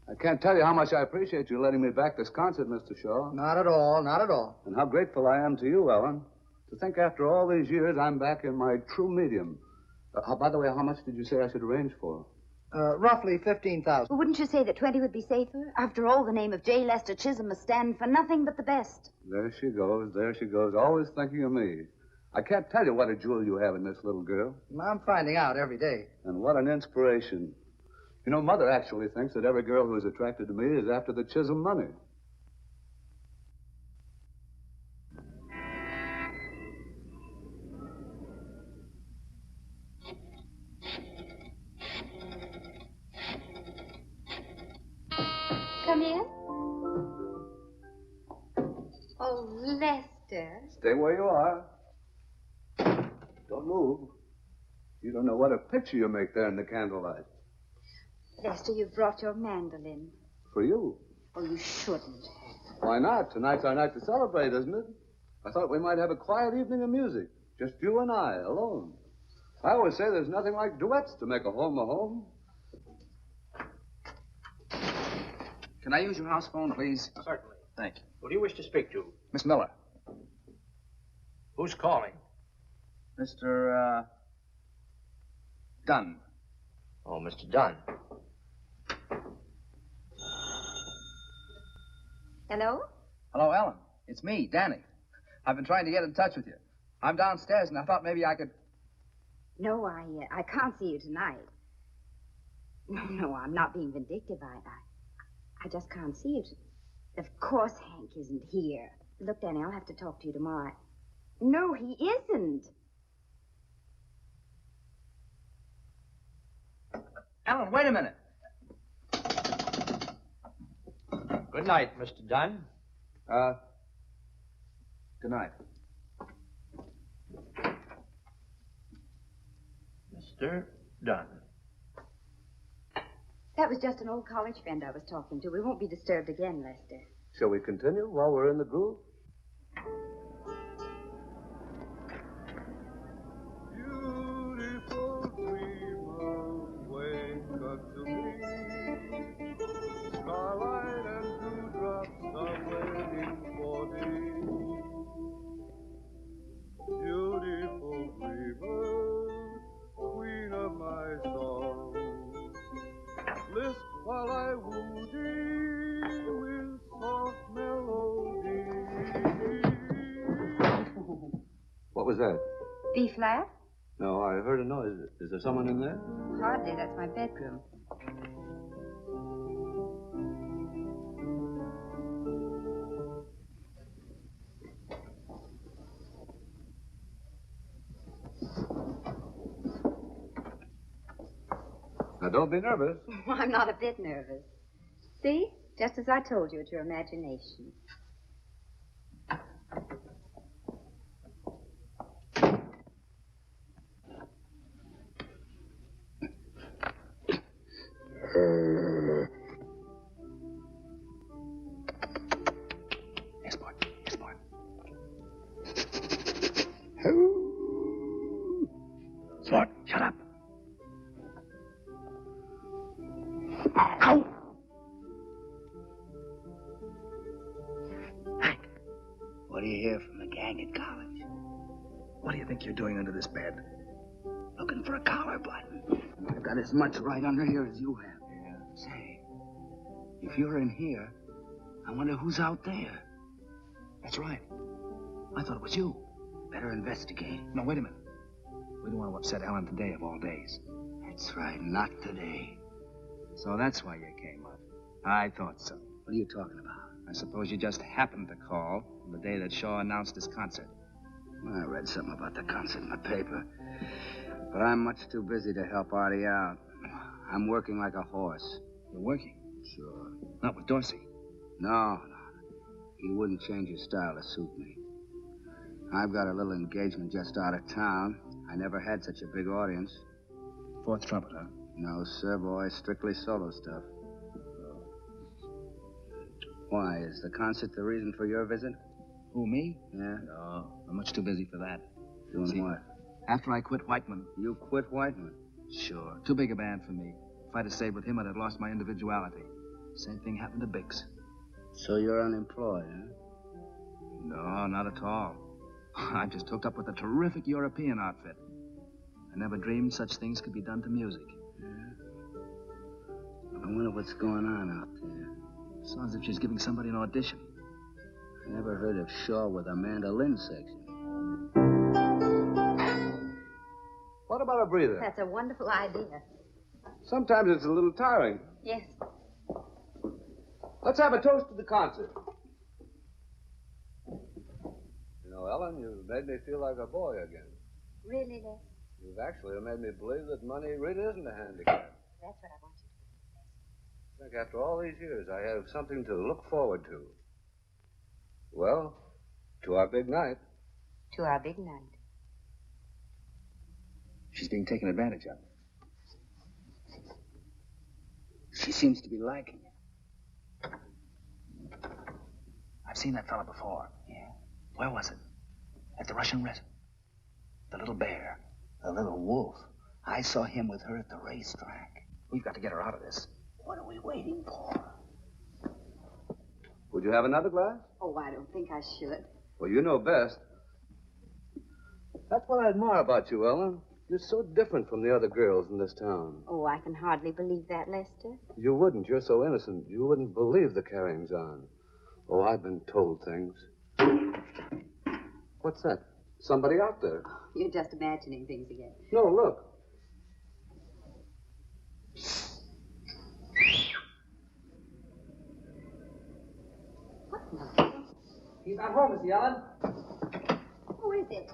Speaker 6: I can't tell you how much I appreciate you letting me back this concert, Mr. Shaw.
Speaker 8: Not at all, not at all.
Speaker 6: And how grateful I am to you, Ellen. To think after all these years I'm back in my true medium. By the way, how much did you say I should arrange for?
Speaker 8: Roughly 15,000.
Speaker 2: Well, wouldn't you say that 20 would be safer? After all, the name of J. Lester Chisholm must stand for nothing but the best.
Speaker 6: There she goes, always thinking of me. I can't tell you what a jewel you have in this little girl.
Speaker 8: I'm finding out every day.
Speaker 6: And what an inspiration. You know, Mother actually thinks that every girl who is attracted to me is after the Chisholm money.
Speaker 2: Come in. Lester.
Speaker 6: Stay where you are. Don't move. You don't know what a picture you make there in the candlelight.
Speaker 2: Lester, you've brought your mandolin.
Speaker 6: For you.
Speaker 2: Oh, you shouldn't.
Speaker 6: Why not? Tonight's our night to celebrate, isn't it? I thought we might have a quiet evening of music. Just you and I, alone. I always say there's nothing like duets to make a home a home.
Speaker 3: Can I use your house phone, please?
Speaker 12: Certainly.
Speaker 3: Thank you.
Speaker 12: Who do you wish to speak to?
Speaker 3: Miss Miller.
Speaker 12: Who's calling?
Speaker 3: Mr. Dunn.
Speaker 12: Oh, Mr. Dunn.
Speaker 2: Hello?
Speaker 3: Hello, Ellen. It's me, Danny. I've been trying to get in touch with you. I'm downstairs, and I thought maybe I could...
Speaker 2: No, I can't see you tonight. No, I'm not being vindictive. I just can't see you. Of course Hank isn't here. Look, Danny, I'll have to talk to you tomorrow. No, he isn't.
Speaker 3: Ellen, wait a minute.
Speaker 12: Good night, Mr. Dunn.
Speaker 3: Good night.
Speaker 12: Mr. Dunn.
Speaker 2: That was just an old college friend I was talking to. We won't be disturbed again, Lester.
Speaker 6: Shall we continue while we're in the groove?
Speaker 14: Beautiful dreamer, wake up to me. Starlight and dewdrops are waiting for thee. Beautiful dreamer, queen of my song, lisp while I woo thee with soft melody.
Speaker 6: What was that?
Speaker 2: B flat?
Speaker 6: No, I heard a noise. Is there someone in there?
Speaker 2: Hardly. That's my bedroom.
Speaker 6: Now, don't be nervous.
Speaker 2: I'm not a bit nervous. See? Just as I told you, it's your imagination.
Speaker 3: Yes, boy. Yes, boy. Sport, shut up. Ow! Hank,
Speaker 8: What do you hear from the gang at college?
Speaker 3: what do you think you're doing under this bed?
Speaker 8: Looking for a collar button. I've got as much right under here as you have. Say, if you're in here, I wonder who's out there.
Speaker 3: That's right. I thought it was you.
Speaker 8: Better investigate.
Speaker 3: No, wait a minute. We don't want to upset Ellen today of all days.
Speaker 8: That's right, not today.
Speaker 3: So that's why you came up. I thought so.
Speaker 8: What are you talking about?
Speaker 3: I suppose you just happened to call on the day that Shaw announced his concert.
Speaker 8: Well, I read something about the concert in the paper. But I'm much too busy to help Artie out. I'm working like a horse.
Speaker 3: You're working?
Speaker 8: Sure.
Speaker 3: Not with Dorsey.
Speaker 8: No. He wouldn't change his style to suit me. I've got a little engagement just out of town. I never had such a big audience.
Speaker 3: Fourth trumpet, huh?
Speaker 8: No, sir, boy. Strictly solo stuff. Why, is the concert the reason for your visit?
Speaker 3: Who, me?
Speaker 8: Yeah?
Speaker 3: No, I'm much too busy for that.
Speaker 8: Doing
Speaker 3: See,
Speaker 8: what?
Speaker 3: After I quit Whiteman.
Speaker 8: You quit Whiteman?
Speaker 3: Sure. Too big a band for me. If I'd have stayed with him, I'd have lost my individuality. Same thing happened to Biggs.
Speaker 8: So you're unemployed, huh?
Speaker 3: No, not at all. I just hooked up with a terrific European outfit. I never dreamed such things could be done to music.
Speaker 8: I wonder what's going on out there.
Speaker 3: Sounds as if she's giving somebody an audition.
Speaker 8: I never heard of Shaw with a mandolin section.
Speaker 6: What about a breather?
Speaker 2: That's a wonderful idea.
Speaker 6: Sometimes it's a little tiring.
Speaker 2: Yes.
Speaker 6: Let's have a toast to the concert. You know, Ellen, you've made me feel like a boy again.
Speaker 2: Really, Les?
Speaker 6: You've actually made me believe that money really isn't a handicap.
Speaker 2: That's what I want you to
Speaker 6: I think after all these years, I have something to look forward to. Well, To our big night.
Speaker 2: To our big night.
Speaker 8: She's being taken advantage of. She seems to be liking it. I've seen that fella before. Yeah. Where was it? At the Russian restaurant. The little bear. The little wolf. I saw him with her at the racetrack.
Speaker 10: We've got to get her out of this.
Speaker 8: What are we waiting for?
Speaker 6: Would you have another glass?
Speaker 2: Oh, I don't think I should.
Speaker 6: Well, you know best. That's what I admire about you, Ellen. You're so different from the other girls in this town.
Speaker 2: Oh, I can hardly believe that, Lester.
Speaker 6: You wouldn't. You're so innocent. You wouldn't believe the carryings on. Oh, I've been told things. What's that? Somebody out there.
Speaker 2: You're just imagining things again.
Speaker 6: No, look.
Speaker 3: He's not home, Miss Ellen.
Speaker 2: Who is it?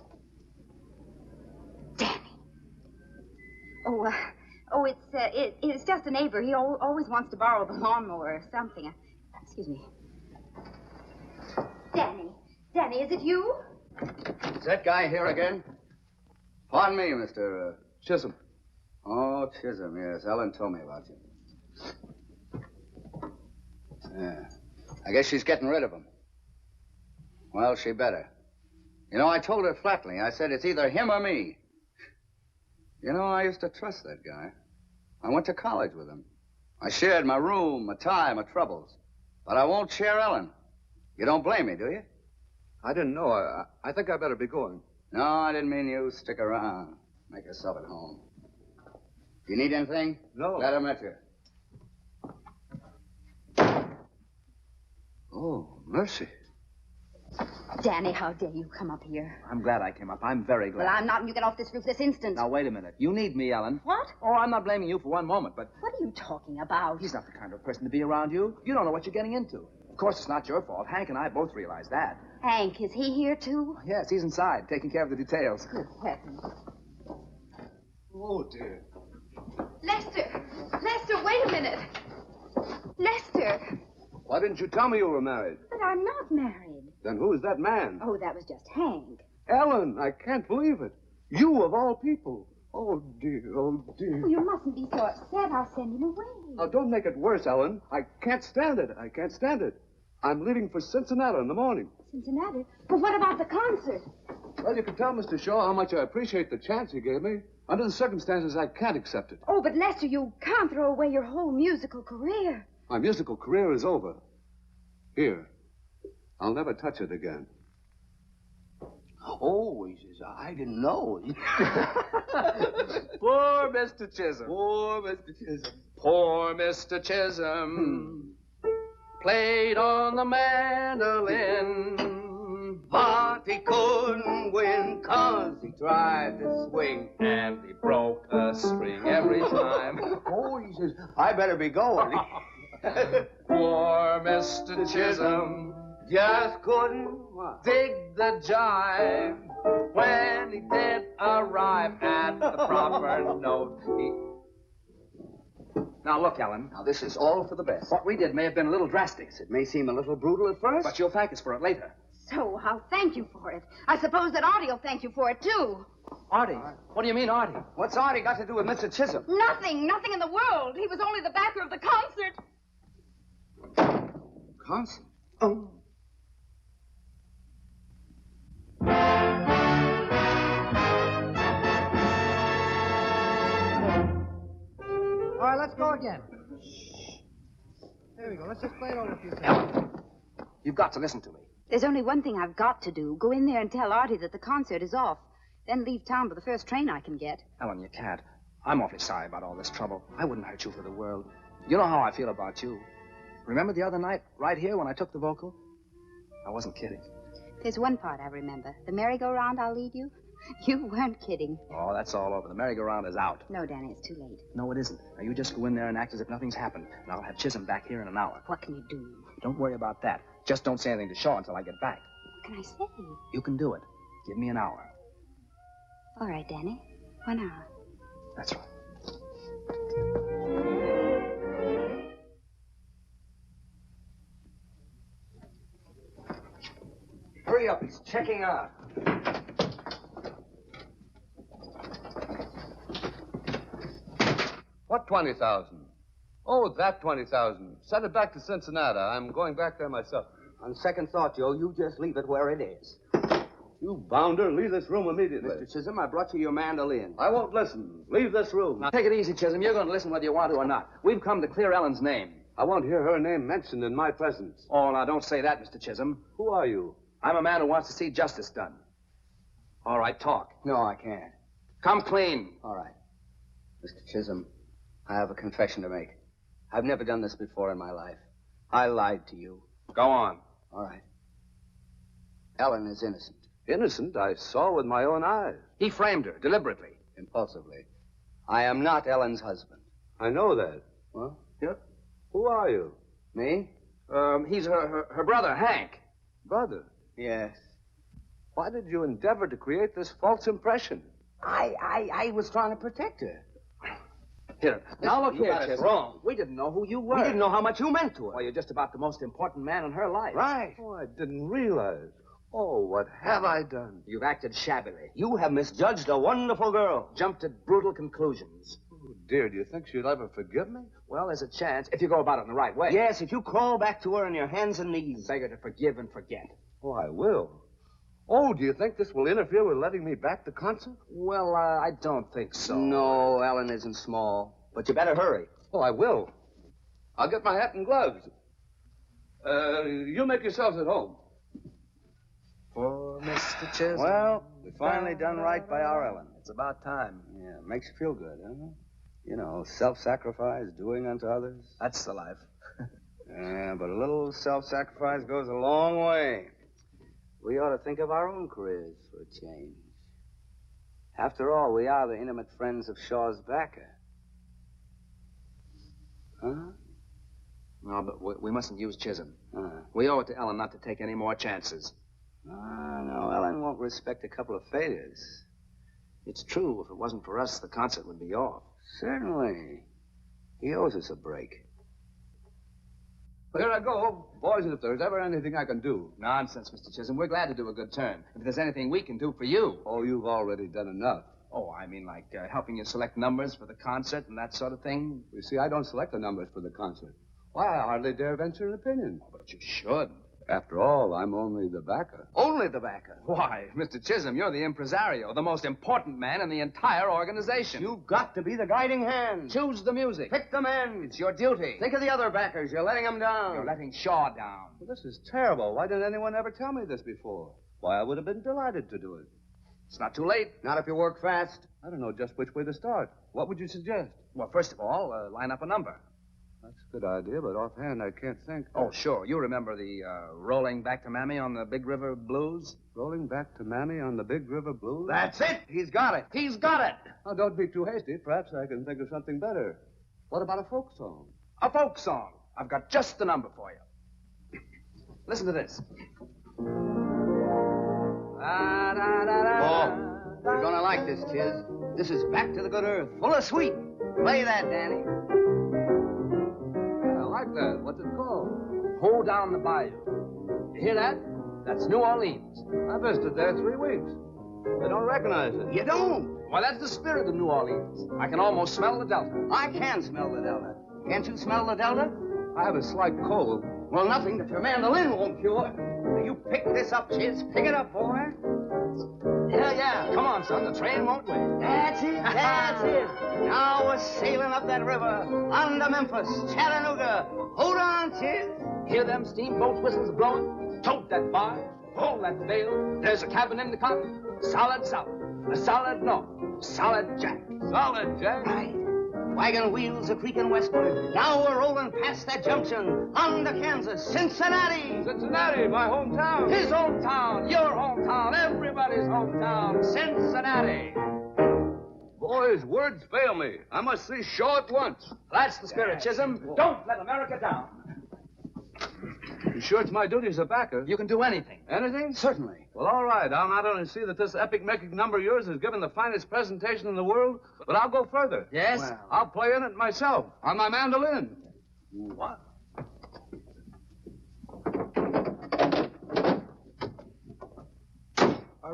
Speaker 2: It's just a neighbor. He always wants to borrow the lawnmower or something. Excuse me. Danny, is it you?
Speaker 4: Is that guy here again? Pardon me, Mr.
Speaker 6: Chisholm.
Speaker 4: Oh, Chisholm, yes. Ellen told me about you. Yeah. I guess she's getting rid of him. Well, she better. You know, I told her flatly. I said it's either him or me. You know, I used to trust that guy. I went to college with him. I shared my room, my time, my troubles. But I won't share Ellen. You don't blame me, do you?
Speaker 6: I didn't know. I think I better be going.
Speaker 4: No, I didn't mean you. Stick around. Make yourself at home. Do you need anything?
Speaker 6: No.
Speaker 4: Glad I met you.
Speaker 6: Oh, mercy.
Speaker 2: Danny, how dare you come up here?
Speaker 10: I'm glad I came up. I'm very glad.
Speaker 2: Well, I'm not, and you get off this roof this instant.
Speaker 10: Now, wait a minute. You need me, Ellen.
Speaker 2: What?
Speaker 10: Oh, I'm not blaming you for one moment, but...
Speaker 2: What are you talking about?
Speaker 10: He's not the kind of person to be around you. You don't know what you're getting into. Of course, it's not your fault. Hank and I both realize that.
Speaker 2: Hank, is he here, too?
Speaker 10: Yes, he's inside, taking care of the details.
Speaker 2: Good heavens.
Speaker 6: Oh, dear.
Speaker 11: Lester, wait a minute. Lester.
Speaker 6: Why didn't you tell me you were married?
Speaker 2: But I'm not married.
Speaker 6: Then who is that man?
Speaker 2: Oh, that was just Hank.
Speaker 6: Ellen, I can't believe it. You of all people. Oh, dear, oh, dear.
Speaker 2: Oh, you mustn't be so upset. I'll send him away.
Speaker 6: Now, don't make it worse, Ellen. I can't stand it. I can't stand it. I'm leaving for Cincinnati in the morning.
Speaker 2: Cincinnati? But what about the concert?
Speaker 6: Well, you can tell Mr. Shaw how much I appreciate the chance he gave me. Under the circumstances, I can't accept it.
Speaker 2: Oh, but Lester, you can't throw away your whole musical career.
Speaker 6: My musical career is over. Here. I'll never touch it again.
Speaker 8: Oh, he says, I didn't know.
Speaker 3: Poor Mr. Chisholm.
Speaker 8: Poor Mr. Chisholm.
Speaker 3: Poor Mr. Chisholm. Played on the mandolin.
Speaker 8: But he couldn't win 'cause he tried to swing.
Speaker 3: And he broke a string every time.
Speaker 8: Oh, he says, I better be going.
Speaker 3: Poor Mr. Chisholm just couldn't dig the jive. When he did arrive at the proper note,
Speaker 10: Now, look, Ellen.
Speaker 8: Now, this is all for the best.
Speaker 10: What we did may have been a little drastic.
Speaker 8: It may seem a little brutal at first.
Speaker 10: But you'll thank us for it later.
Speaker 2: So I'll thank you for it. I suppose that Artie will thank you for it, too.
Speaker 10: Artie? What do you mean, Artie?
Speaker 8: What's Artie got to do with Mr. Chisholm?
Speaker 11: Nothing in the world. He was only the backer of the concert.
Speaker 8: Concert? Oh.
Speaker 5: All right, let's go again. There we go. Let's just play it over a few seconds.
Speaker 10: You've got to listen to me.
Speaker 2: There's only one thing I've got to do. Go in there and tell Artie that the concert is off. Then leave town by the first train I can get.
Speaker 10: Ellen, you can't. I'm awfully sorry about all this trouble. I wouldn't hurt you for the world. You know how I feel about you. Remember the other night, right here, when I took the vocal? I wasn't kidding.
Speaker 2: There's one part I remember. The merry-go-round I'll lead you. You weren't kidding.
Speaker 10: Oh, that's all over. The merry-go-round is out.
Speaker 2: No, Danny, it's too late.
Speaker 10: No, it isn't. Now, you just go in there and act as if nothing's happened, and I'll have Chisholm back here in an hour.
Speaker 2: What can you do?
Speaker 10: Don't worry about that. Just don't say anything to Shaw until I get back.
Speaker 2: What can I say?
Speaker 10: You can do it. Give me an hour.
Speaker 2: All right, Danny. 1 hour.
Speaker 10: That's right.
Speaker 8: Hurry
Speaker 4: up. He's checking out.
Speaker 6: What 20,000? Oh, that 20,000. Send it back to Cincinnati. I'm going back there myself.
Speaker 4: On second thought, Joe, you just leave it where it is.
Speaker 6: You bounder, leave this room immediately.
Speaker 4: Mr. Chisholm, I brought you your mandolin.
Speaker 6: I won't listen. Leave this room.
Speaker 3: Now, take it easy, Chisholm. You're going to listen whether you want to or not. We've come to clear Ellen's name.
Speaker 6: I won't hear her name mentioned in my presence.
Speaker 3: Oh, now, don't say that, Mr. Chisholm.
Speaker 6: Who are you?
Speaker 3: I'm a man who wants to see justice done. All right, talk.
Speaker 4: No, I can't.
Speaker 3: Come clean.
Speaker 4: All right. Mr. Chisholm, I have a confession to make. I've never done this before in my life. I lied to you.
Speaker 3: Go on.
Speaker 4: All right. Ellen is innocent.
Speaker 6: Innocent? I saw with my own eyes.
Speaker 3: He framed her, deliberately.
Speaker 4: Impulsively. I am not Ellen's husband.
Speaker 6: I know that.
Speaker 4: What?
Speaker 3: Yep.
Speaker 6: Who are you?
Speaker 4: Me?
Speaker 3: He's her brother, Hank.
Speaker 6: Brother?
Speaker 4: Yes.
Speaker 6: Why did you endeavor to create this false impression?
Speaker 4: I was trying to protect her.
Speaker 3: Here, now look
Speaker 4: You
Speaker 3: here,
Speaker 4: got it
Speaker 3: Chisholm.
Speaker 4: wrong.
Speaker 3: We didn't know who you were.
Speaker 4: We didn't know how much you meant to her.
Speaker 3: Well, you're just about the most important man in her life.
Speaker 4: Right.
Speaker 6: Oh, I didn't realize. Oh, what have I done?
Speaker 3: You've acted shabbily.
Speaker 4: You have misjudged a wonderful girl.
Speaker 3: Jumped at brutal conclusions.
Speaker 6: Oh, dear, do you think she'll ever forgive me?
Speaker 3: Well, there's a chance if you go about it in the right way.
Speaker 4: Yes, if you crawl back to her on your hands and knees.
Speaker 3: Beg her to forgive and forget.
Speaker 6: Oh, I will. Oh, do you think this will interfere with letting me back the concert?
Speaker 3: Well, I don't think so.
Speaker 4: No, Ellen isn't small. But you better hurry.
Speaker 6: Oh, I will. I'll get my hat and gloves. You make yourselves at home.
Speaker 3: For Mr. Chisholm.
Speaker 4: Well, we've finally done right by our Ellen.
Speaker 3: It's about time.
Speaker 4: Yeah, makes you feel good, huh? You know, self-sacrifice, doing unto others.
Speaker 3: That's the life.
Speaker 4: Yeah, but a little self-sacrifice goes a long way. We ought to think of our own careers for a change. After all, we are the intimate friends of Shaw's backer. Huh?
Speaker 3: No, but we mustn't use Chisholm. We owe it to Ellen not to take any more chances.
Speaker 4: No, Ellen won't respect a couple of failures.
Speaker 3: It's true. If it wasn't for us, the concert would be off.
Speaker 4: Certainly. He owes us a break.
Speaker 6: Here I go. Boys, if there's ever anything I can do.
Speaker 3: Nonsense, Mr. Chisholm. We're glad to do a good turn. If there's anything we can do for you.
Speaker 6: Oh, you've already done enough.
Speaker 3: Oh, I mean like helping you select numbers for the concert and that sort of thing?
Speaker 6: You see, I don't select the numbers for the concert. Why, I hardly dare venture an opinion.
Speaker 3: Oh, but you should.
Speaker 6: After all, I'm only the backer.
Speaker 4: Only the backer?
Speaker 3: Why, Mr. Chisholm, you're the impresario, the most important man in the entire organization.
Speaker 4: You've got to be the guiding hand.
Speaker 3: Choose the music.
Speaker 4: Pick the men.
Speaker 3: It's your duty.
Speaker 4: Think of the other backers. You're letting them down.
Speaker 3: You're letting Shaw down.
Speaker 6: Well, this is terrible. Why didn't anyone ever tell me this before? Why, I would have been delighted to do it.
Speaker 3: It's not too late.
Speaker 4: Not if you work fast.
Speaker 6: I don't know just which way to start. What would you suggest?
Speaker 3: Well, first of all, line up a number.
Speaker 6: That's a good idea, but offhand I can't think.
Speaker 3: Oh, sure. You remember the Rolling Back to Mammy on the Big River Blues?
Speaker 6: Rolling Back to Mammy on the Big River Blues?
Speaker 4: That's it. He's got it. He's got it.
Speaker 6: Now, don't be too hasty. Perhaps I can think of something better. What about a folk song?
Speaker 3: A folk song. I've got just the number for you. Listen to this.
Speaker 4: Oh, you're gonna like this, Chiz. This is Back to the Good Earth, full of sweet. Play that, Danny.
Speaker 6: I like that. What's it called?
Speaker 3: Hold Down the Bayou. You hear that? That's New Orleans.
Speaker 6: I visited there 3 weeks. I don't recognize it.
Speaker 4: You don't?
Speaker 3: Why, that's the spirit of New Orleans. I can almost smell the Delta.
Speaker 4: I can smell the Delta. Can't you smell the Delta?
Speaker 6: I have a slight cold.
Speaker 4: Well, nothing that your mandolin won't cure. You pick this up, Chiz. Pick it up, boy. Yeah.
Speaker 3: Come on, son. The train won't wait.
Speaker 4: That's it. That's it. Now we're sailing up that river. On to Memphis, Chattanooga. Hold on, Chiz.
Speaker 3: Hear them steamboat whistles blowing? Tote that bar. Hold that bale. There's a cabin in the cotton. Solid south. A solid north. Solid Jack.
Speaker 6: Solid Jack?
Speaker 4: Right. Wagon wheels are creaking westward. Now we're rolling past that junction. On to Kansas, Cincinnati.
Speaker 6: Cincinnati, my hometown.
Speaker 3: His hometown, your hometown, everybody's hometown. Cincinnati.
Speaker 6: Boys, words fail me. I must see Shaw at once.
Speaker 3: That's the spirit, Chisholm. Don't let America down.
Speaker 6: You sure it's my duty as a backer?
Speaker 3: You can do anything.
Speaker 6: Anything?
Speaker 4: Certainly.
Speaker 6: Well, all right. I'll not only see that this epic-making number of yours is given the finest presentation in the world, but I'll go further.
Speaker 3: Yes?
Speaker 4: Well.
Speaker 6: I'll play in it myself, on my mandolin.
Speaker 3: What?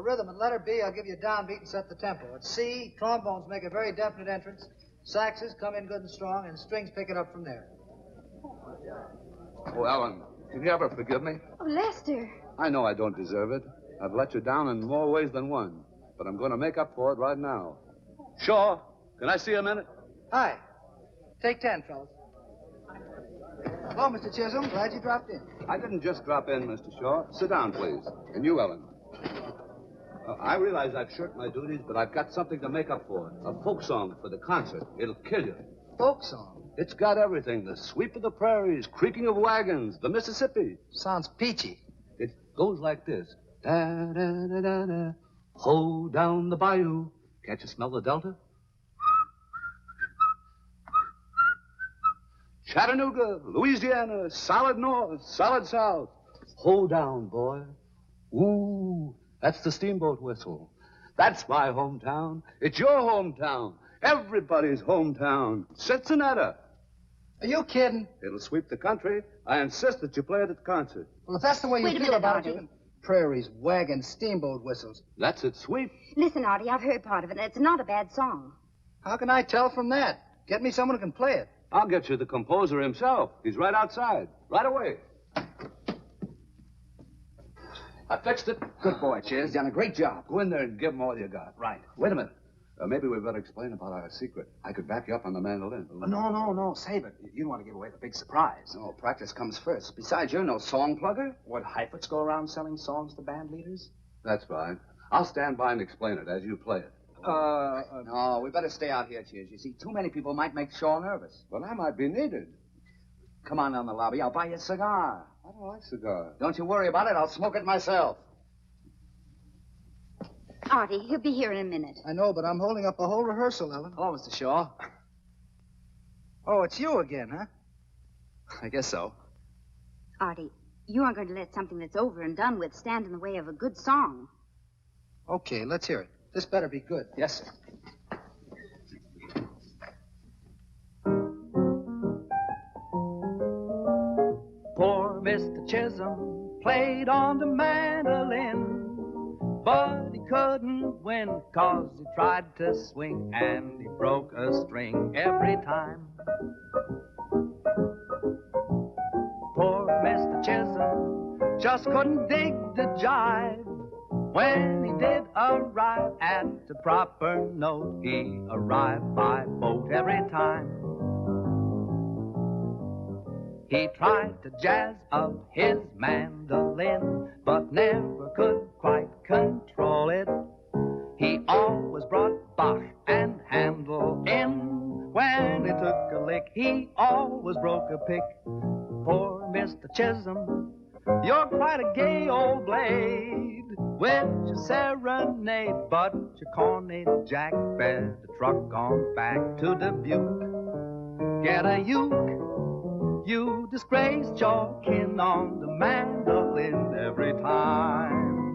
Speaker 15: rhythm and letter B, I'll give you a downbeat and set the tempo. At C, trombones make a very definite entrance. Saxes come in good and strong, and strings pick it up from there.
Speaker 6: Oh, Ellen, can you ever forgive me?
Speaker 11: Oh, Lester.
Speaker 6: I know I don't deserve it. I've let you down in more ways than one. But I'm going to make up for it right now. Shaw, can I see a minute?
Speaker 15: Hi. Take 10, fellas. Hello, Mr. Chisholm. Glad you dropped in.
Speaker 6: I didn't just drop in, Mr. Shaw. Sit down, please. And you, Ellen. I realize I've shirked my duties, but I've got something to make up for it. A folk song for the concert. It'll kill you.
Speaker 15: Folk song?
Speaker 6: It's got everything. The sweep of the prairies, creaking of wagons, the Mississippi.
Speaker 15: Sounds peachy.
Speaker 6: It goes like this. Da-da-da-da-da. Ho down the bayou. Can't you smell the Delta? Chattanooga, Louisiana, solid north, solid south. Ho down, boy. Ooh, that's the steamboat whistle. That's my hometown. It's your hometown. Everybody's hometown. Cincinnati.
Speaker 15: Are you kidding?
Speaker 6: It'll sweep the country. I insist that you play it at the concert.
Speaker 15: Well, if that's the way you feel about it, you can... Prairies, wagons, steamboat whistles.
Speaker 6: That's it, sweep.
Speaker 2: Listen, Artie, I've heard part of it, and it's not a bad song.
Speaker 15: How can I tell from that? Get me someone who can play it.
Speaker 6: I'll get you the composer himself. He's right outside. Right away. I fixed it.
Speaker 8: Good boy, Chiz. Done a great job.
Speaker 6: Go in there and give him all you got.
Speaker 8: Right.
Speaker 6: Wait a minute. Maybe we better explain about our secret. I could back you up on the mandolin.
Speaker 8: No. Save it. You don't want to give away the big surprise. No, practice comes first. Besides, you're no song plugger.
Speaker 12: Would Heifetz go around selling songs to band leaders?
Speaker 6: That's fine. I'll stand by and explain it as you play it.
Speaker 8: No, we better stay out here, Chiz. You see, too many people might make Shaw nervous.
Speaker 6: But I might be needed.
Speaker 8: Come on down the lobby. I'll buy you a cigar.
Speaker 6: I don't like cigars.
Speaker 8: Don't you worry about it. I'll smoke it myself.
Speaker 2: Artie, he'll be here in a minute.
Speaker 15: I know, but I'm holding up the whole rehearsal, Ellen.
Speaker 12: Hello, Mr. Shaw.
Speaker 15: Oh, it's you again, huh?
Speaker 12: I guess so.
Speaker 2: Artie, you aren't going to let something that's over and done with stand in the way of a good song.
Speaker 15: Okay, let's hear it. This better be good.
Speaker 12: Yes, sir.
Speaker 10: Poor Mr. Chisholm played on the mandolin, but he couldn't win 'cause he tried to swing and he broke a string every time. Poor Mr. Chisholm just couldn't dig the jive. When he did arrive at the proper note, he arrived by boat every time. He tried to jazz up his mandolin, but never could quite control it. He always brought Bach and Handel in. When he took a lick, he always broke a pick. Poor Mr. Chisholm, you're quite a gay old blade with your serenade, but your corny Jack better truck on back to Dubuque. Get a uke. You disgraced your kin on the mandolin every time.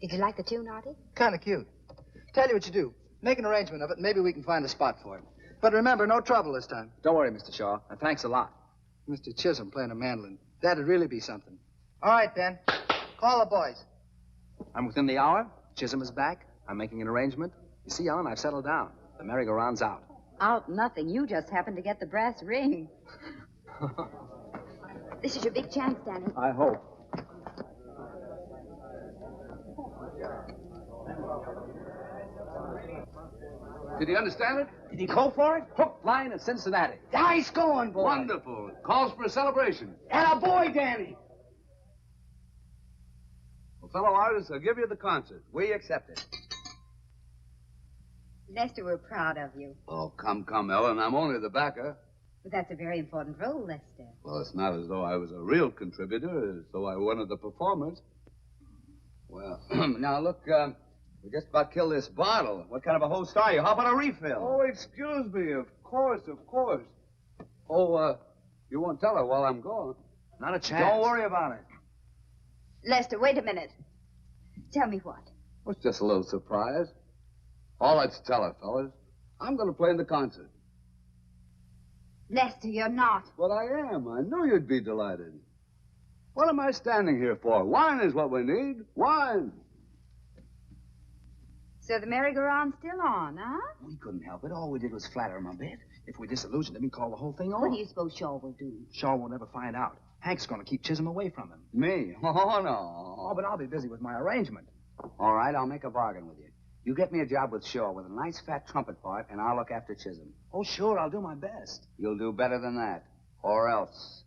Speaker 2: Did you like the tune, Artie?
Speaker 15: Kind of cute. Tell you what you do. Make an arrangement of it, and maybe we can find a spot for it. But remember, no trouble this time.
Speaker 12: Don't worry, Mr. Shaw. And thanks a lot.
Speaker 15: Mr. Chisholm playing a mandolin. That'd really be something. All right, then. Call the boys.
Speaker 12: I'm within the hour. Chisholm is back. I'm making an arrangement. You see, Ellen, I've settled down. The merry-go-round's out.
Speaker 2: Out nothing. You just happened to get the brass ring. This is your big chance, Danny.
Speaker 12: I hope.
Speaker 6: Did he understand it?
Speaker 8: Did he call for it?
Speaker 6: Hook, line, and Cincinnati.
Speaker 8: Nice going, boy.
Speaker 6: Wonderful. Calls for a celebration.
Speaker 8: And a boy, Danny.
Speaker 6: Well, fellow artists, I'll give you the concert.
Speaker 12: We accept it.
Speaker 2: Lester, we're proud of you.
Speaker 6: Oh, come, Ellen. I'm only the backer.
Speaker 2: But that's a very important role, Lester.
Speaker 6: Well, it's not as though I was a real contributor, as though I were one of the performers.
Speaker 8: Well, now, look, we just about killed this bottle. What kind of a host are you? How about a refill?
Speaker 6: Oh, excuse me. Of course. Oh, you won't tell her while I'm gone.
Speaker 12: Not a chance.
Speaker 8: Don't worry about it.
Speaker 2: Lester, wait a minute. Tell me what.
Speaker 6: Well, it's just a little surprise. All right, tell her, fellas. I'm going to play in the concert.
Speaker 2: Lester, you're not.
Speaker 6: But I am. I knew you'd be delighted. What am I standing here for? Wine is what we need. Wine.
Speaker 2: So the merry-go-round's still on, huh?
Speaker 12: We couldn't help it. All we did was flatter him a bit. If we disillusioned him, he'd call the whole thing off.
Speaker 2: What do you suppose Shaw will do?
Speaker 12: Shaw won't ever find out. Hank's going to keep Chisholm away from him.
Speaker 6: Me? Oh, no.
Speaker 12: Oh, but I'll be busy with my arrangement.
Speaker 8: All right, I'll make a bargain with you. You get me a job with Shaw with a nice fat trumpet part, and I'll look after Chisholm.
Speaker 12: Oh, sure, I'll do my best.
Speaker 8: You'll do better than that. Or else.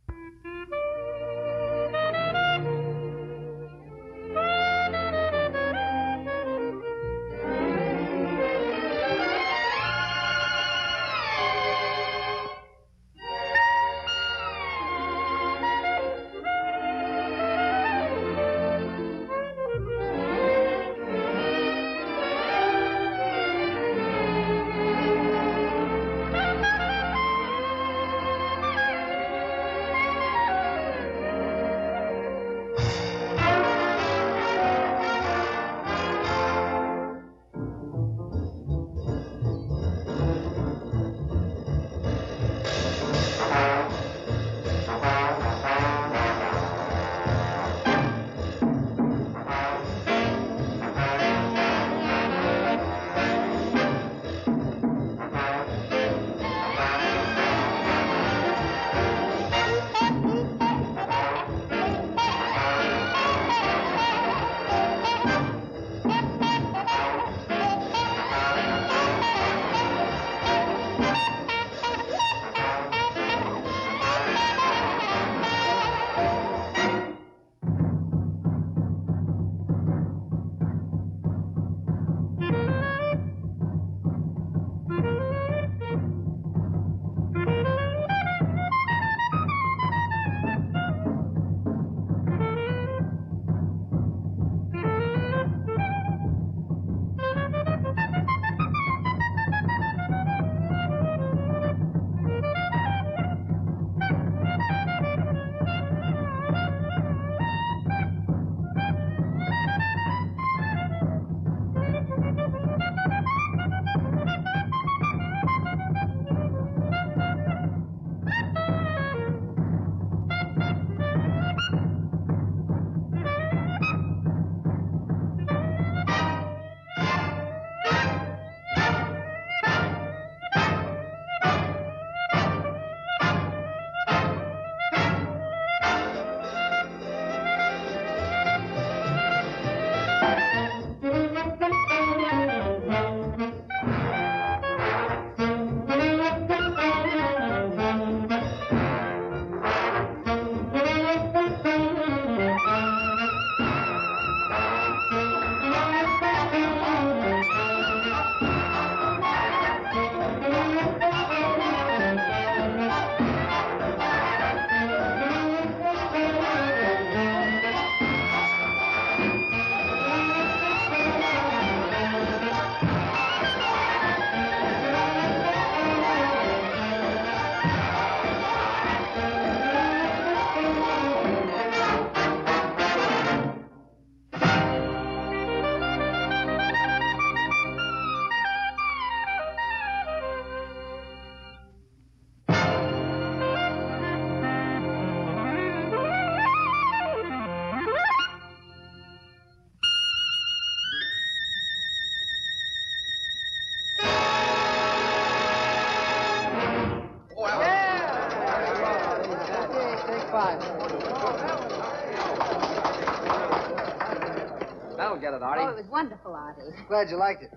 Speaker 12: That'll get it, Artie.
Speaker 2: Oh, it was wonderful, Artie.
Speaker 15: Glad you liked it.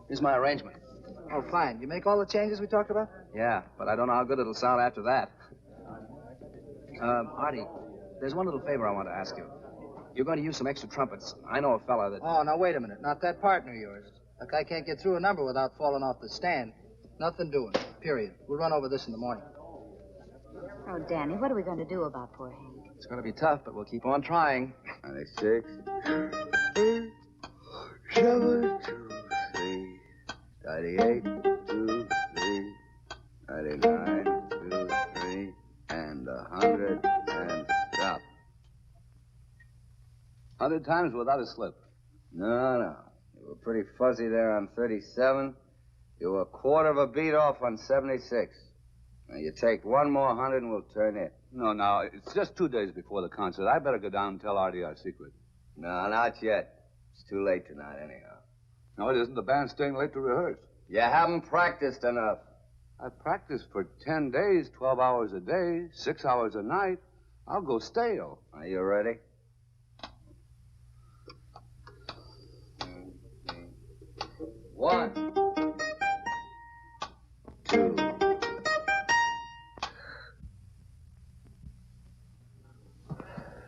Speaker 12: Here's my arrangement.
Speaker 15: Oh, fine. You make all the changes we talked about?
Speaker 12: Yeah, but I don't know how good it'll sound after that. Artie, there's one little favor I want to ask you. You're going to use some extra trumpets. I know a fella that...
Speaker 15: Oh, now, wait a minute. Not that partner of yours. Look, I can't get through a number without falling off the stand. Nothing doing. Period. We'll run over this in the morning.
Speaker 2: Oh, Danny, what are we going to do about poor Hank?
Speaker 12: It's going to be tough, but we'll keep on trying.
Speaker 8: 96, 7, 2, 3, 98, 2, 3, 99, 2, 3, and 100, and stop.
Speaker 6: 100 times without a slip.
Speaker 8: No. You were pretty fuzzy there on 37. You were a quarter of a beat off on 76. Now, you take one more 100 and we'll turn it.
Speaker 6: No, now, it's just 2 days before the concert. I better go down and tell Artie our secret.
Speaker 3: No, not yet. It's too late tonight, anyhow.
Speaker 6: No, it isn't. The band's staying late to rehearse.
Speaker 3: You haven't practiced enough.
Speaker 6: I've practiced for 10 days, 12 hours a day, 6 hours a night. I'll go stale.
Speaker 3: Are you ready? One. Two.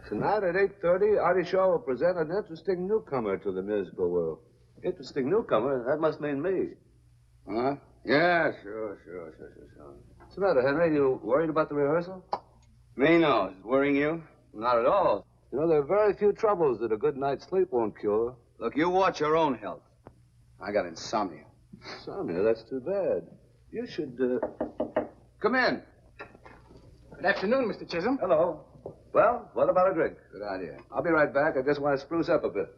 Speaker 6: Tonight at 8:30, Artie Shaw will present an interesting newcomer to the musical world. Interesting newcomer? That must mean me.
Speaker 4: Huh? Yeah, sure.
Speaker 6: What's the matter, Henry? You worried about the rehearsal?
Speaker 4: Me, no. Is it worrying you?
Speaker 6: Not at all. You know, there are very few troubles that a good night's sleep won't cure.
Speaker 4: Look, you watch your own health. I got insomnia.
Speaker 6: Insomnia? That's too bad. You should, come in.
Speaker 12: Good afternoon, Mr. Chisholm.
Speaker 6: Hello. Well, what about a drink?
Speaker 4: Good idea.
Speaker 6: I'll be right back. I just want to spruce up a bit.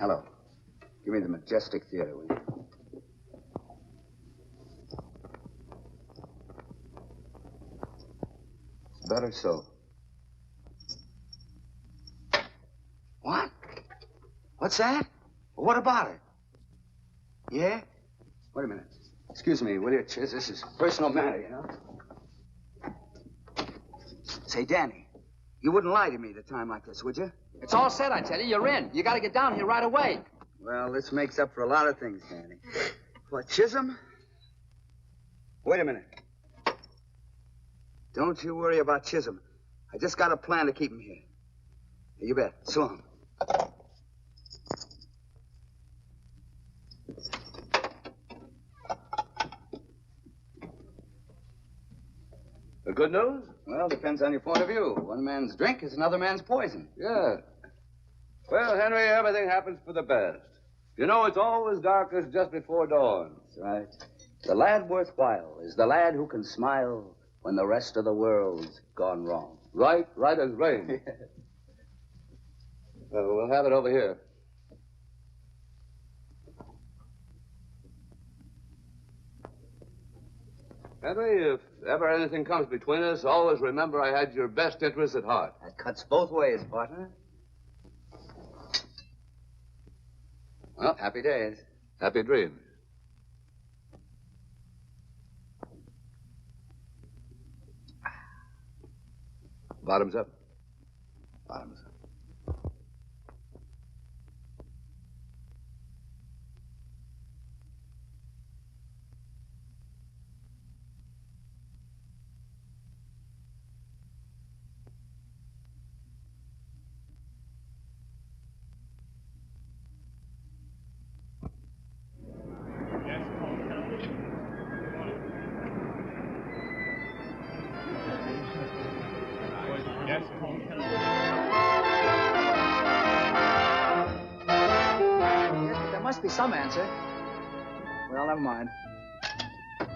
Speaker 4: Hello. Give me the Majestic Theater, will you? Better so. What? What's that? What about it? Yeah? Wait a minute. Excuse me, will you, Chiz? This is a personal matter, you know? Say, Danny, you wouldn't lie to me at a time like this, would you?
Speaker 12: It's all set, I tell you. You're in. You got to get down here right away.
Speaker 4: Well, this makes up for a lot of things, Danny. What, Chisholm? Wait a minute. Don't you worry about Chisholm. I just got a plan to keep him here. You bet. So long.
Speaker 6: The good news?
Speaker 4: Well, depends on your point of view. One man's drink is another man's poison.
Speaker 6: Yeah. Well, Henry, everything happens for the best. You know, it's always darkest just before dawn.
Speaker 4: That's right. The lad worthwhile is the lad who can smile when the rest of the world's gone wrong.
Speaker 6: Right as rain. We'll have it over here. Henry, if ever anything comes between us, always remember I had your best interests at heart.
Speaker 4: That cuts both ways, partner. Well, happy days.
Speaker 6: Happy dreams. Bottoms up.
Speaker 4: Bottoms up.
Speaker 12: There must be some answer. Well, never mind. I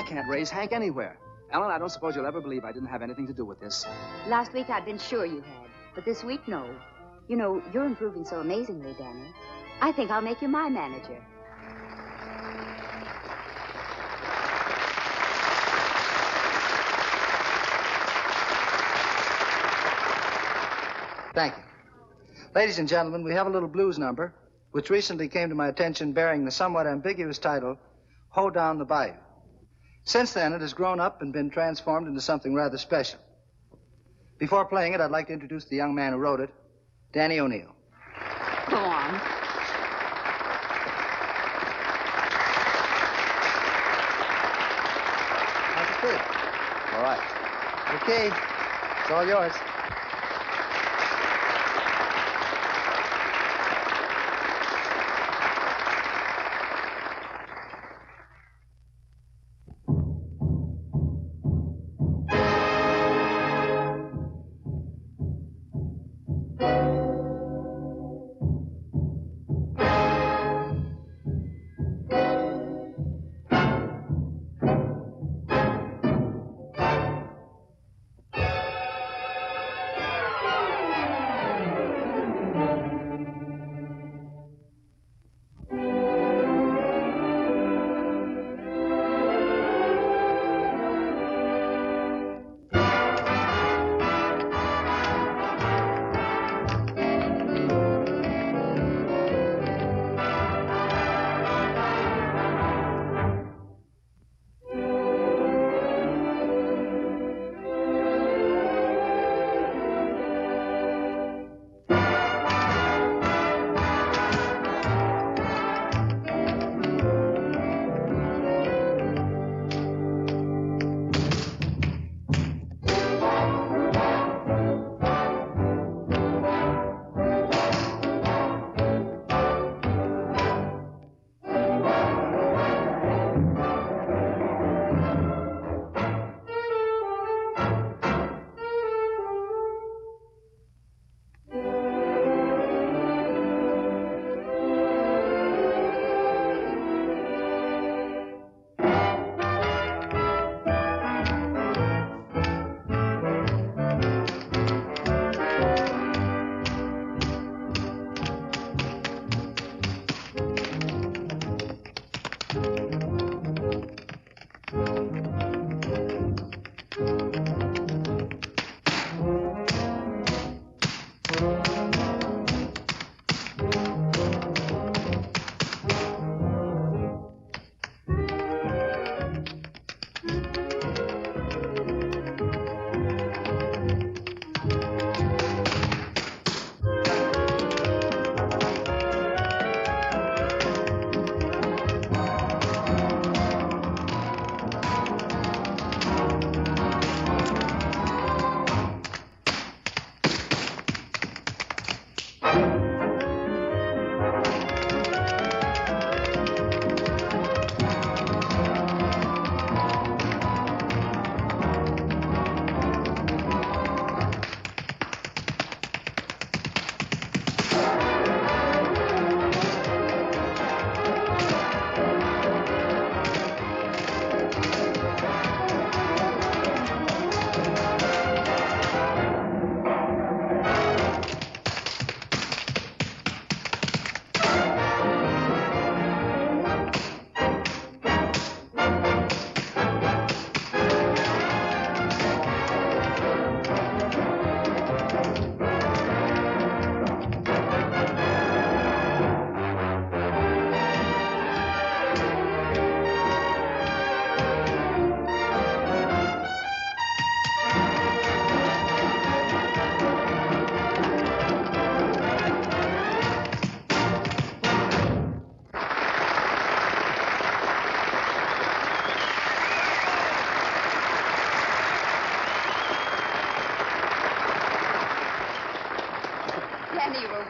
Speaker 12: can't raise Hank anywhere. Ellen, I don't suppose you'll ever believe I didn't have anything to do with this.
Speaker 2: Last week I'd been sure you had, but this week, no. You know, you're improving so amazingly, Danny. I think I'll make you my manager.
Speaker 15: Thank you. Ladies and gentlemen, we have a little blues number, which recently came to my attention bearing the somewhat ambiguous title, Ho Down the Bayou. Since then, it has grown up and been transformed into something rather special. Before playing it, I'd like to introduce the young man who wrote it, Danny O'Neill.
Speaker 2: Go on.
Speaker 15: How's it feel?
Speaker 6: All right.
Speaker 15: Okay. It's all yours.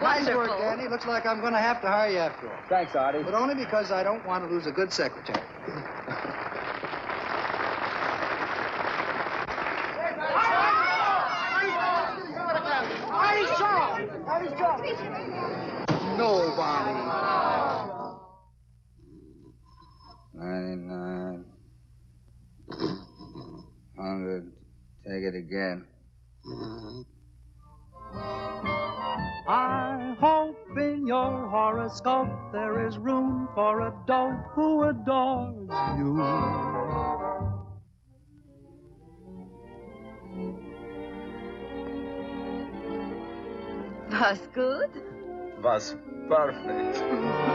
Speaker 15: Nice work,
Speaker 11: Wonderful.
Speaker 15: Danny. Looks like I'm going to have to hire you after all.
Speaker 3: Thanks, Artie.
Speaker 15: But only because I don't want to lose a good secretary.
Speaker 5: Artie Shaw! Artie Shaw!
Speaker 15: Nobody.
Speaker 4: 99. 100. Take it again.
Speaker 10: I hope in your horoscope there is room for a dope who adores you.
Speaker 11: Was good?
Speaker 3: Was perfect.